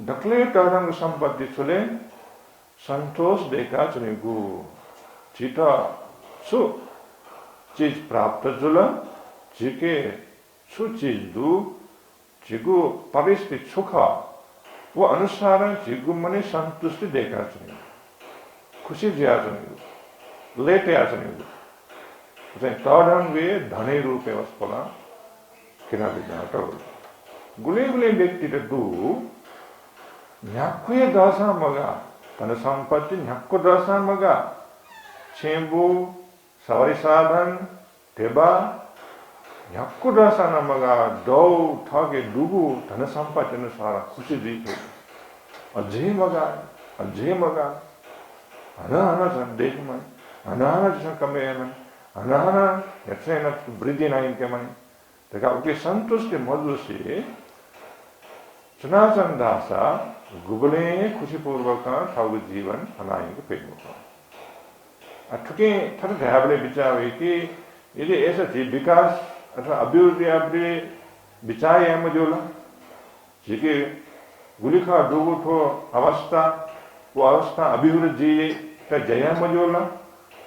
दखले तरंग संपत्ति छले संतोष देखा चुनेगु चिता सु चीज प्राप्त जुल जिके सु चीज दु जिगु परिस्थिति सुख वो अनुसार जिगु मने संतुष्टि देखा चुने खुशी जिया चुने लेटे आ चुने उसे तौरंग वे धने रूपे वस्पला किना बिना तो गुले व्यक्ति दु न्याकुए दासा मगा तन संपत्ति न्याक्को दासा मगा छेंबु सवारी साधन तेबा न्याक्को दासा न मगा दौ थगे दुगु धन संपत्ति अनुसार खुशी दिखे अझै मगा अना सन देश में अना सन कमे Anahana, yatsen at bridi na inke mani. Teka uke santos ke madhu se Sanatan Dasa gubale खुशी पूर्वक ठाउँ जीवन हनाएंगे पेट ठुके थर ध्याबले बिचावे कि यदि ऐसा थी विकास अथवा अभिवृद्धि आपने बिचाए है मजोला जिके गुलिखा डूबो थो अवस्था वो अवस्था अभिवृद्धि का जया मजोला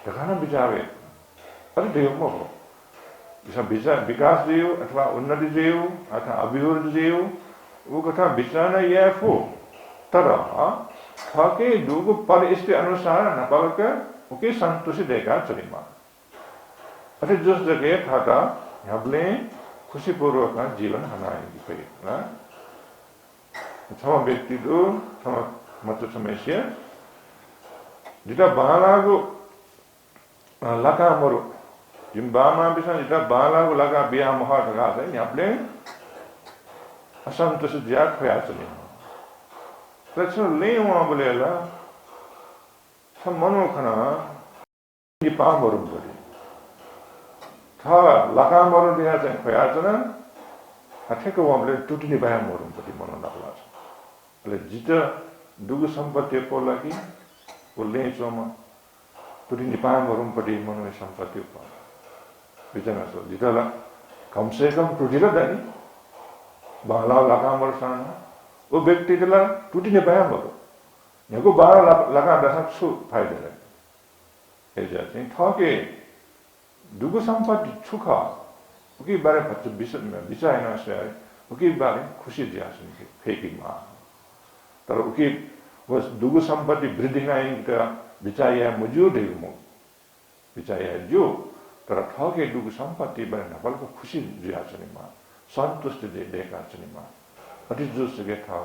तखाना बिचावे अरे देव मो जैसा विकास देव अथवा उन्नति देव अथवा अभिवृद्धि देव वो कथा बिचाना यह फो तरह थाके दुगो पर इसके अनुसार नपाल के ओके संतोषी देगा चलिमा अरे जिस जगह था हमने खुशी पूर्वक जीवन हनाएंगे पे ना थमा व्यक्ति दो थमा मत समस्या जिता बालागो लगा मरो जिम बामा बिसा जिता बालागो लगा बिया महा लगा है हमने असंतोष ज्यादा खोया चलिमा That's ले वहाँ बोलेला सब मनो खना ये पाम वरुण बोले था लगा वरुण दिया जाए खोया चला अच्छे को वहाँ बोले टूटी नहीं पाया वरुण बोले मनो नकला बोले जितना दुगु संपत्ति पोला की वो ले चोमा टूटी नहीं पाया वरुण बोले मनो संपत्ति पा बिचारा सो जितना ला कम से कम टूटी ला दानी बाला लगा वरुण वो व्यक्ति के ला टूटी नहीं पाया मरो यहाँ को बारह लगा दशक सु फायदे रहे ऐसे जाते हैं था कि दुगु संपत्ति छुखा उनके बारे में बच्चे बिचाए ना से आए उनके बारे में खुशी दिया सुनके फेंकी माँ तर उनके वो दुगु संपत्ति वृद्धि ना इनका बिचाए है मौजूद है वो बिचाए है जो तर था कि दुगु संपत्ति बारे में नपल को खुशी दिया सुनी माँ संतुष्ट देखा सुनी माँ अति जो सके था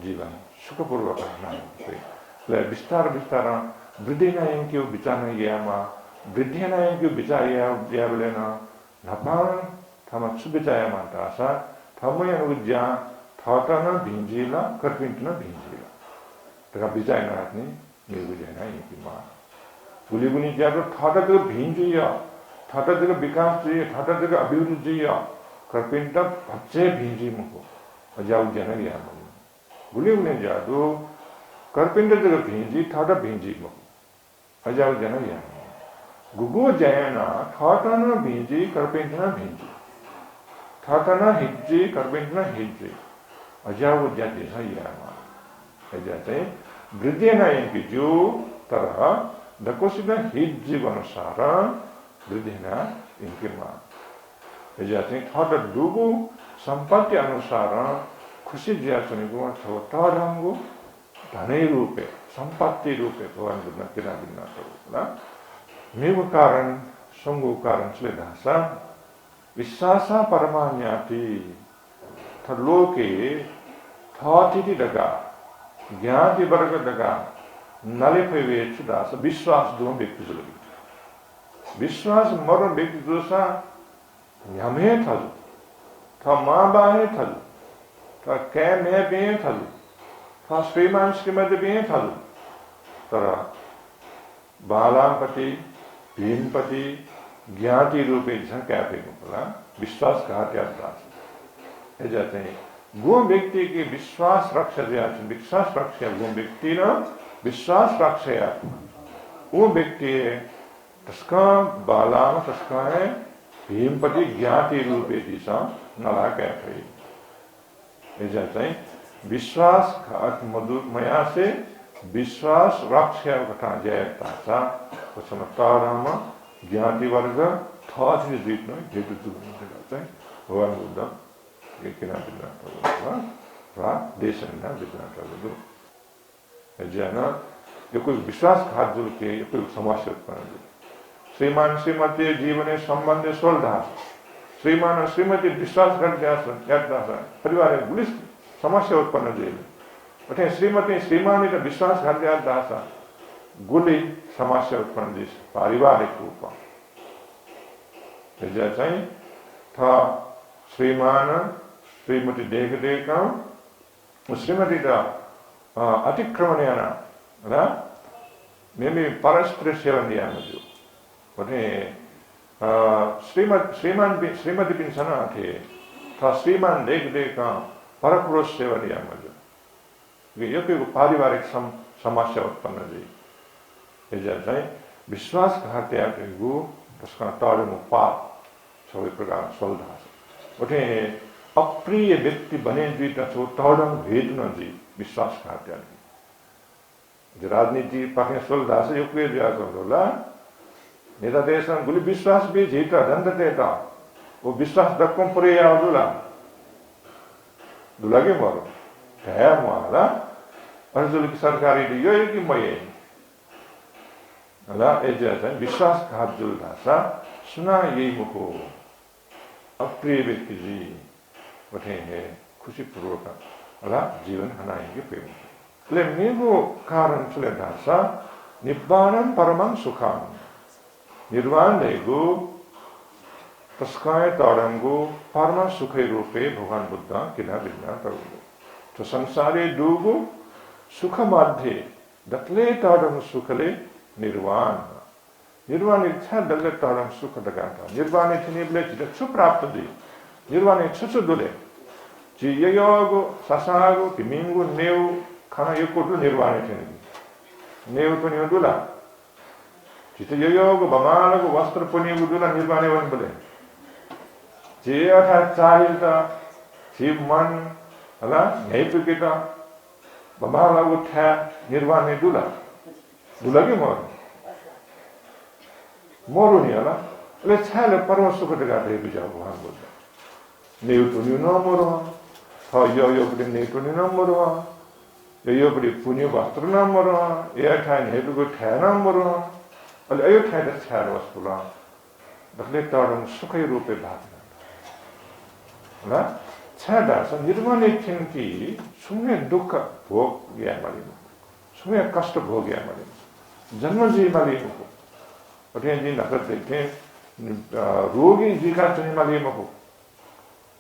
जीवन सुखपूर्वक रहना विस्तार विस्तार वृद्धि ना इनके बिचाना ये माँ वृद्धि ना इनके बिचाए या बोले ना नपान थमा सुबिचाया मानता आशा थमा या नुक जा थाता ना भिंजीला करपिंट ना भिंजीला तका बिचाए ना अपनी मेरे बिचाए ना इनकी माँ गुली गुनी जा तो थाता तक भिंजिया थाता तक विकास चाहिए थाता तक अभिवृद्धि चाहिए करपिंट बच्चे भिंजी मुको अजाउ जन गया मन गुली गुनी जा तो करपिंट तक भिंजी थाता भिंजी मुको अजाउ जन गया गुगु जयना थाता ना भिंजी करपिंट ना भिंजी थाता ना हिज्जी करपिंट ना हिज्जी अजाउ जाते सही है मां जाते वृद्धि ना इनकी जो तरह दकोसिना हिज्जी अनुसार वृद्धि ना इनके मां जाते थाता दुगु संपत्ति अनुसार खुशी जिया सुनिगो छोटा रंगो धने रूपे संपत्ति रूपे भगवान बुद्ध किना बिना ना मेव कारण संगो कारण चले दासा विश्वासा परमान्याति थलोके थातिति दगा ज्ञाति वर्ग दगा नले फेवे दास विश्वास दो व्यक्ति जुलगी विश्वास मरो व्यक्ति दोसा न्यामे थल था माँ बाहे थल था कै में बे थल था श्रीमान श्रीमती बे थल तरा बालापति भीमपति ज्ञाति रूपे जहाँ क्या पे बोला विश्वास कहा क्या दास ये जाते हैं वो व्यक्ति के विश्वास रक्षा दिया विश्वास रक्षा वो व्यक्ति ना विश्वास रक्षा वो व्यक्ति तस्का बाला तस्का है भीमपति ज्ञाति रूपे दिशा नला क्या पे ये जाते हैं विश्वास घात मधुमया से विश्वास रक्षा कथा जयता सा समताराम ज्ञाति वर्ग थाथि जीतनो जेतु जुने चाहिँ भगवान बुद्ध के किना बिना तो रा देशना बिना तो जना यो कोही विश्वासघात जुल के यो कोही समस्या उत्पन्न श्रीमान श्रीमती जीवने सम्बन्ध सोल्धा श्रीमान और श्रीमती विश्वासघात ज्ञाता परिवार में पुलिस समस्या उत्पन्न जेल अथे श्रीमती श्रीमान ने विश्वासघात ज्ञाता गुली समस्या उत्पन्न दिस पारिवारिक रूप जैसे था श्रीमान श्रीमती देख देखा श्रीमती का अतिक्रमण याना ना मेरे परस्पर सेवन दिया मुझे बने श्रीमती पिंसना थे था श्रीमान देख परपुरुष सेवा दिया मुझे यो कोही पारिवारिक समस्या उत्पन्न जी चाहिँ विश्वासघात्याको त्यसका टर्म पाप सबै प्रकार सोल्दा उठे अप्रिय व्यक्ति बने जी तो टर्म भेदन जी विश्वासघात्या राजनीति पाखे सोल्दा से यो कोही दिया होला नेता देश गुली विश्वास भी जीता दंड देता वो विश्वास दक्कम पुरे आवला दुलागे मरो है माला अर्जुन की सरकारी दियो है कि मैं अल्लाह ऐसा विश्वासघात जुल भाषा सुना यही मुको अप्रिय व्यक्ति जी बैठे हैं खुशी पूर्वक अल्लाह जीवन हनाएंगे प्रेम ले मेघो कारण चले भाषा निब्बानम परमं सुखाम निर्वाण देगो तस्काय तारंगो परम सुखे रूपे भगवान बुद्ध किला बिना करूंगो तो संसारे दूगो सुख मध्य दत्ले तारंग सुखले निर्वाण निर्वाण इच्छा दल्ले तारंग सुख दगाता निर्वाण इतने चित छु प्राप्त दी निर्वाण छु दुले जी योगो ससागो किमिंगो नेव खाना यो कोटु निर्वाण इतने नेव तो नहीं दुला चित योगो बमालगो वस्त्र पुनिगो दुला निर्वाण वन बोले जे अर्थात चाहिए जी मन अला यही पिकेटा बमालगो ठा निर्वाण दुला दुला के मोरू नहीं अला ले छाले परम सुख दगाते बिचार भगवान बोलता नेव तो नहीं ना मोरू हाँ यो बड़े नेव तो नहीं ना मोरू यो बड़े पुण्य वस्त्र ना मोरू ये ठा नहीं तो कोई ठा ना मोरू अल अयो ठा तो छाले वस्तुला दखले तारम सुख रूपे भाग ना छाड़ा सन निर्वाण इच्छन की सुने दुख भोग गया मालूम सुने कष्ट भोग गया मालूम जन्म जी मालूम को अठे जी नगर देखे रोगी जी का चुने मालूम को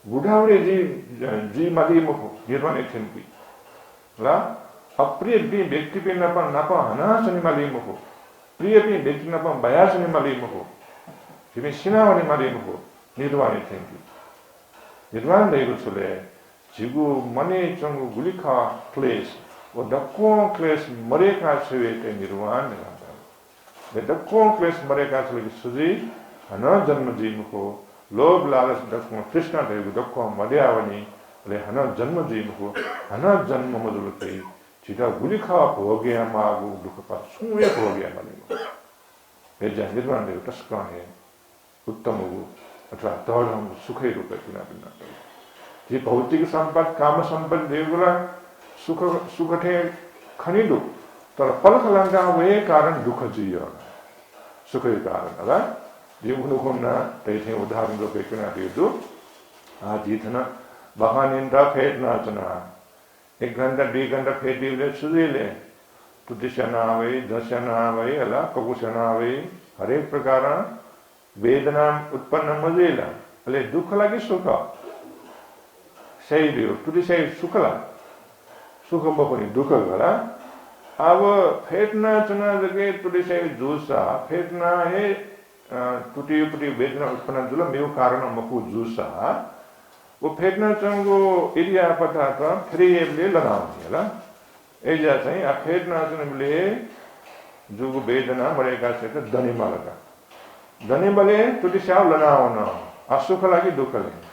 बुढ़ावड़े जी मालूम को निर्वाण इच्छन की ला अप्रिय भी व्यक्ति पे नपा हना चुने मालूम को प्रिय भी व्यक्ति नपा बया चुने मालूम को जिम्मे सिनावने मालूम को निर्वाण इच्छन की निर्वाण देगो चले जिगु मने चंगु गुलिखा क्लेश वो दक्को क्लेश मरे का छवे ते निर्वाण निराता है दक्को क्लेश मरे का छवे सुजी हना जन्म जीव को लोभ लालच दक्को तृष्णा देगो दक्को मर्यावनी ले हना जन्म जीव को हना जन्म मधुर ते जिदा गुलिखा भोगे मागु दुख पा सुवे भोगे माने ये जन निर्वाण देगो तस्का है उत्तम हो अथवा धर्म सुखै रूपे किन बिना जी भौतिक संपद काम संपद देवला सुख थे खनिदु तर पलक लंगा वे कारण दुख जियो सुख कारण अला जीवन को ना तेथे उदाहरण रूपे किन दियो आ जीतना बहानिंदा फेट ना चना 1 घंटा 2 घंटा फेट दिले सुदिले तो दिशना वे दशना वे अला ककुशना वे हरेक प्रकार वेदना उत्पन्न मजेला अले दुख लगे सुख सही दियो तुझे सही सुखला सुख बपनी दुख गला अब फेटना चुना जगे तुझे सही जूसा फेटना है टूटी पुटी वेदना उत्पन्न जुला मेव कारण मकु जूसा वो फेटना चंगो एरिया पता था फ्री एबले लगाऊंगी ला एजा चाहिए आ फेटना चुना मिले जो वेदना मरेगा से तो धनी मालका धनी बले तुझे श्याव लनाओ ना आ सुख लगी दुख लगे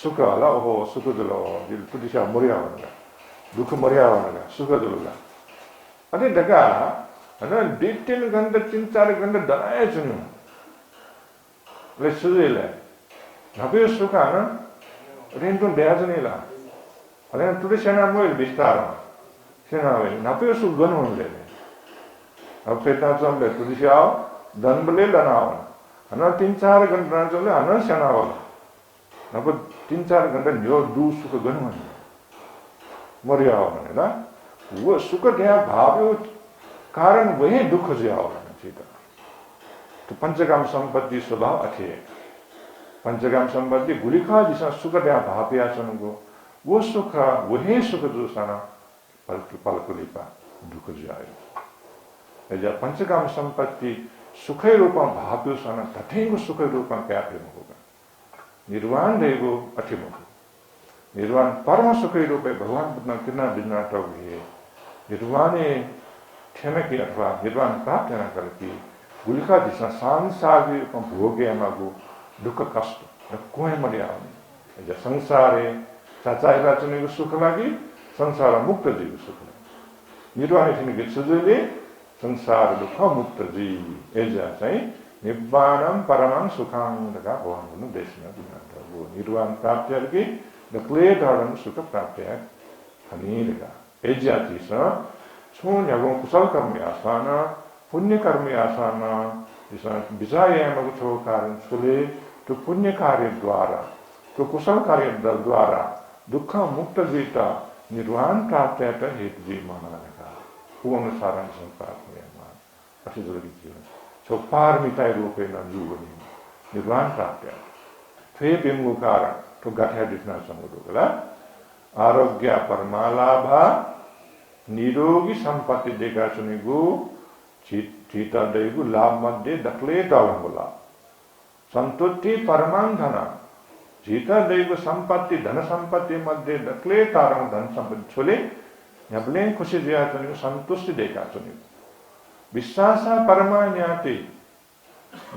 सुख वाला ओहो सुख दिलो तुझे श्याव मरिया वाला दुख मरिया वाला सुख दिलोला अरे डगा है ना 2-3 घंटे 3-4 घंटे दनाए चुनो ले सुझे ले नबी सुख है ना रेन तो ब्याज नहीं ला अरे तुझे सेना मोइल बिस्तार सेना वे नबी सुख गन होने ले अब पेटा चंबे तुझे श्याव धन बले लनाओ हना 3-4 घंटा चले हना सेना वाला नब 3-4 घंटा जो दू सुख गन मरिया वाला ना वो सुख क्या भाव कारण वही दुख जाओ सीता तो पंचकाम संपत्ति स्वभाव अच्छे पंचकाम संपत्ति गुलिखा जिसा सुख क्या भाव को वो सुख वही सुख जो साना पल कुलिपा दुख जाए जब पंचकाम संपत्ति सुखै रूपमा भाव्यो सन तथैको सुखै रूपमा क्याप्रेमुख होगा निर्वाण देगो अठिमुख निर्वाण परम सुखै रूपे भगवान बुद्ध कितना बिना टोगे निर्वाणे ठेमकी अथवा निर्वाण प्राप्त न करके गुलिका दिशा सांसारी भोगे मागो दुःख कष्ट र कोही मले आउने जो संसारे चाचाइला चुनेको सुख लागि संसार मुक्त जीव सुख लागि निर्वाण ठिनेको सुजुले संसार दुःख मुक्त जीव एजा चाहिँ निब्बाणम परमं सुखं दगा भगवान भन्नु देशमा दिनाको निर्वाण प्राप्त करके द क्लेट हरम सुख प्राप्त हनीरगा एजा चिस छुन यागो कुशल कर्म आसान पुण्य कर्म आसान दिशा विजयमको छो कारण छुले तो पुण्य कार्य द्वारा तो कुशल कार्य द्वारा दुःख मुक्त जीता निर्वाण प्राप्त हेतु जी मानका वो अनुसार प्राप्त अति जरूरी जीवन छो पारमिता रूपे न जीवन निर्वाण प्राप्त थे बिंगु कारण तो गठा दिखना समुद्र आरोग्य परमालाभा निरोगी संपत्ति देखा चुनिगु चीता देगु लाभ मध्ये दक्ले टावंगुला संतुष्टि परमां धन जीता देगु संपत्ति धन संपत्ति मध्ये दक्ले तारंग धन संपत्ति छोले यबले खुशी दिया चुनिगु संतुष्टि देखा चुनिगु विश्वास परमा न्याति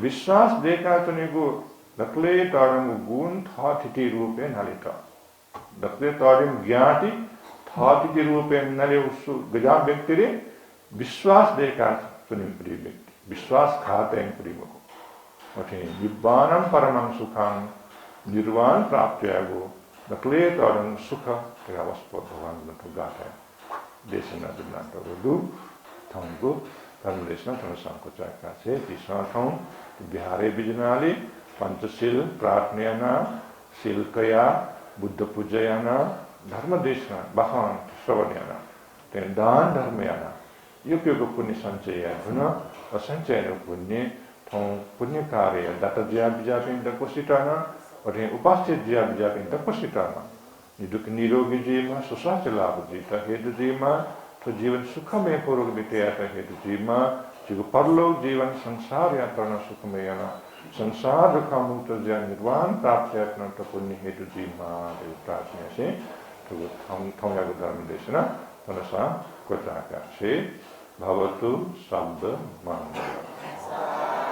विश्वास देखा चुनिगु दक्ले तारंग गुण थाथिति रूपे नलिता दक्ले तारंग ज्ञाति थाथिति रूपे नले उसु गजा व्यक्ति रे विश्वास देखा चुनिगु व्यक्ति विश्वास खाते प्रेमको अथे निब्बाणम परमं सुखं निर्वाण प्राप्तियागो दक्ले तारंग सुख तेरा वस्प भगवान न गाथा देशना दिनातो दु थंगु धर्मदेशना थनसाको चाका से तीसरा थौं बिहारे बिजनाली पंचशील प्रार्थना शिल्कया बुद्ध पूजयाना धर्मदेशना बहान श्रवण्याना तेन दान धर्मयाना युग युग पुण्य संचय हुन असंचय पुण्य थौं पुण्य कार्य दत्त ज्या बिजापिन दकोसिताना और उपास्य ज्या बिजापिन दकोसिताना निदुक निरोगी जीवन सुस्वास्थ्य लाभ जीता हेतु जीवन तो जीवन सुखमय पूर्वक बीते हेतु जीवन जीव परलोक जीवन संसार यात्रा सुखमय संसार दुख मुक्त ज्ञान निर्वाण प्राप्त यत्न तो पुण्य हेतु जीवन प्रार्थना से तो हम थौयागो धर्म देशना तनसा कोटाका से भवतु शब्द मंगल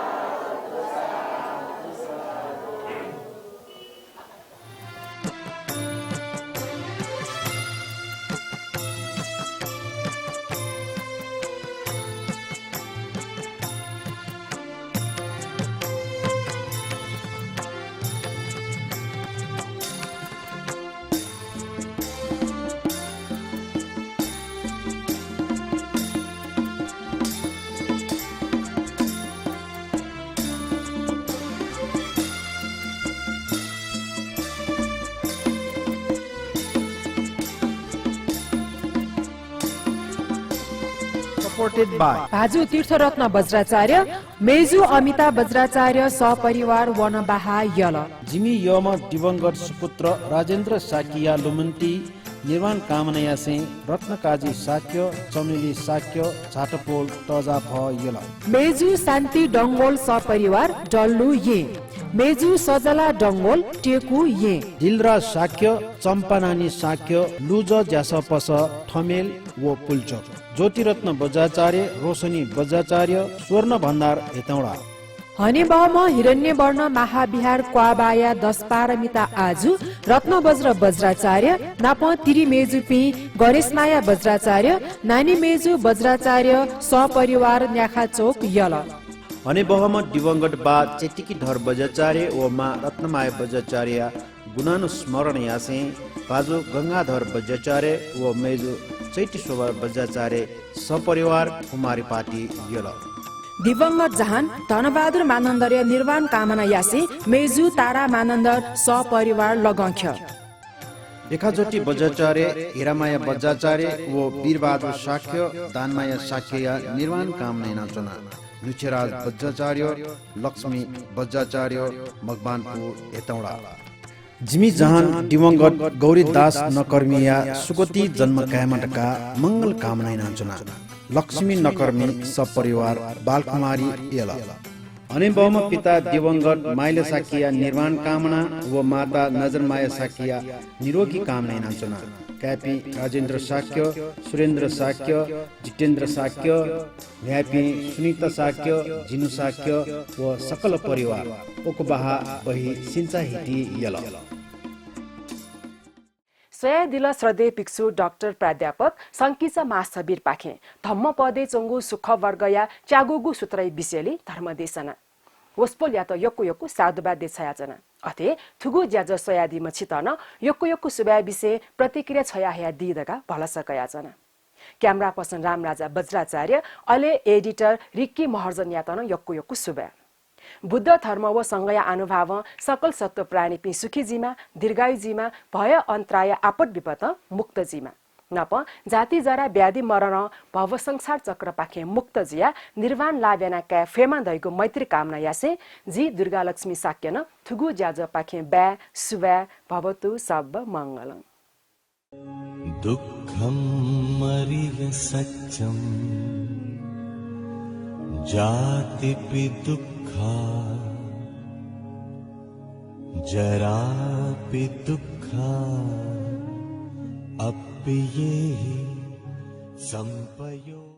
Supported by भाजु तीर्थरत्न वज्राचार्य मेजु अमिता वज्राचार्य सपरिवार वनबाहा यल जिमी यम दिवंगत सुपुत्र राजेन्द्र साकिया लुमन्ती निर्वाण कामनाया से रत्नकाजी साक्य चमेली साक्य झाटपोल तजा भ यल मेजु शान्ति डंगोल सपरिवार डल्लु ये मेजु सजला डंगोल टेकु ये दिलराज साक्य चम्पानानी साक्य लुज ज्यासपस ठमेल वो पुल्चो ज्योतिरत्न बज्राचार्य रोशनी बज्राचार्य स्वर्ण भण्डार हेतौडा हनेबम हिरण्य वर्ण महाविहार क्वाबाया 10 पारमिता आजु रत्न वज्र वज्राचार्य नाप तिरी मेजुपी गणेशमाया वज्राचार्य नानी मेजु वज्राचार्य सपरिवार न्याखा चोक यल हने बहम दिवंगत बा चेटिकी धर बज्राचार्य व मा रत्नमाया वज्राचार्य गुणानुस्मरण यासे बाजु गंगाधर वज्राचार्य व मेजु चैतीश्वर वज्राचार्य सपरिवार कुमारी पार्टी यल दिवंगत जहान धनबहादुर मानन्दर्य निर्वाण कामना यासी मेजु तारा मानन्दर सपरिवार लगंख्य रेखाज्योति वज्राचार्य हिरामाया वज्राचार्य व वीरबहादुर साक्य दानमाया साक्य निर्वाण कामना नाचना लुचेराज वज्राचार्य लक्ष्मी वज्राचार्य मकवानपुर हेतौडा जिमी जहान दिवंगत गौरी दास नकर्मिया सुगति जन्म कायमटका मंगल कामना नाचना लक्ष्मी नकर्मी सपरिवार बालकुमारी एल अनि बहुम पिता दिवंगत माइल साकिया निर्माण कामना व माता नजरमाया साकिया निरोगी कामना नाचना क्यापी राजेन्द्र साक्य सुरेन्द्र साक्य जितेन्द्र साक्य भ्यापी सुनिता साक्य जिनु साक्य व सकल परिवार ओकबाहा बही सिन्चा हिटी यल स्वया दिल श्रद्धेय भिक्षु डाक्टर प्राध्यापक संकिचा मास्थबीर पाखे धम्म पदे चंगु सुख वर्गया चागुगु सुत्रै विषयले धर्मदेशना वस्पोल या त यक्कु साधुबा देछयाजना अथे थुगु ज्याज स्वयादि मछितन यक्कु सुबा विषय प्रतिक्रिया छया हया दिदगा भलसकयाजना क्यामेरा पर्सन रामराजा बज्राचार्य अले एडिटर रिक्की महर्जन यातन यक्कु सुबा बुद्ध धर्म व संगया अनुभाव सकल सत्व प्राणी पि सुखी जीमा दीर्घायु जीमा भय अन्तराय आपद विपद मुक्त जीमा नप जाति जरा व्याधि मरण भव संसार चक्र पाखे मुक्त जिया निर्वाण लाभ्याना क्या फेमा दैको मैत्री कामना यासे जी दुर्गा लक्ष्मी साक्यन थुगु ज्याज पाखे ब्या सुव्या भवतु सब मंगलम दुःखं मरिय सत्यं जातिपि दुःखा जरापि दुःखा अप्येहि संपयो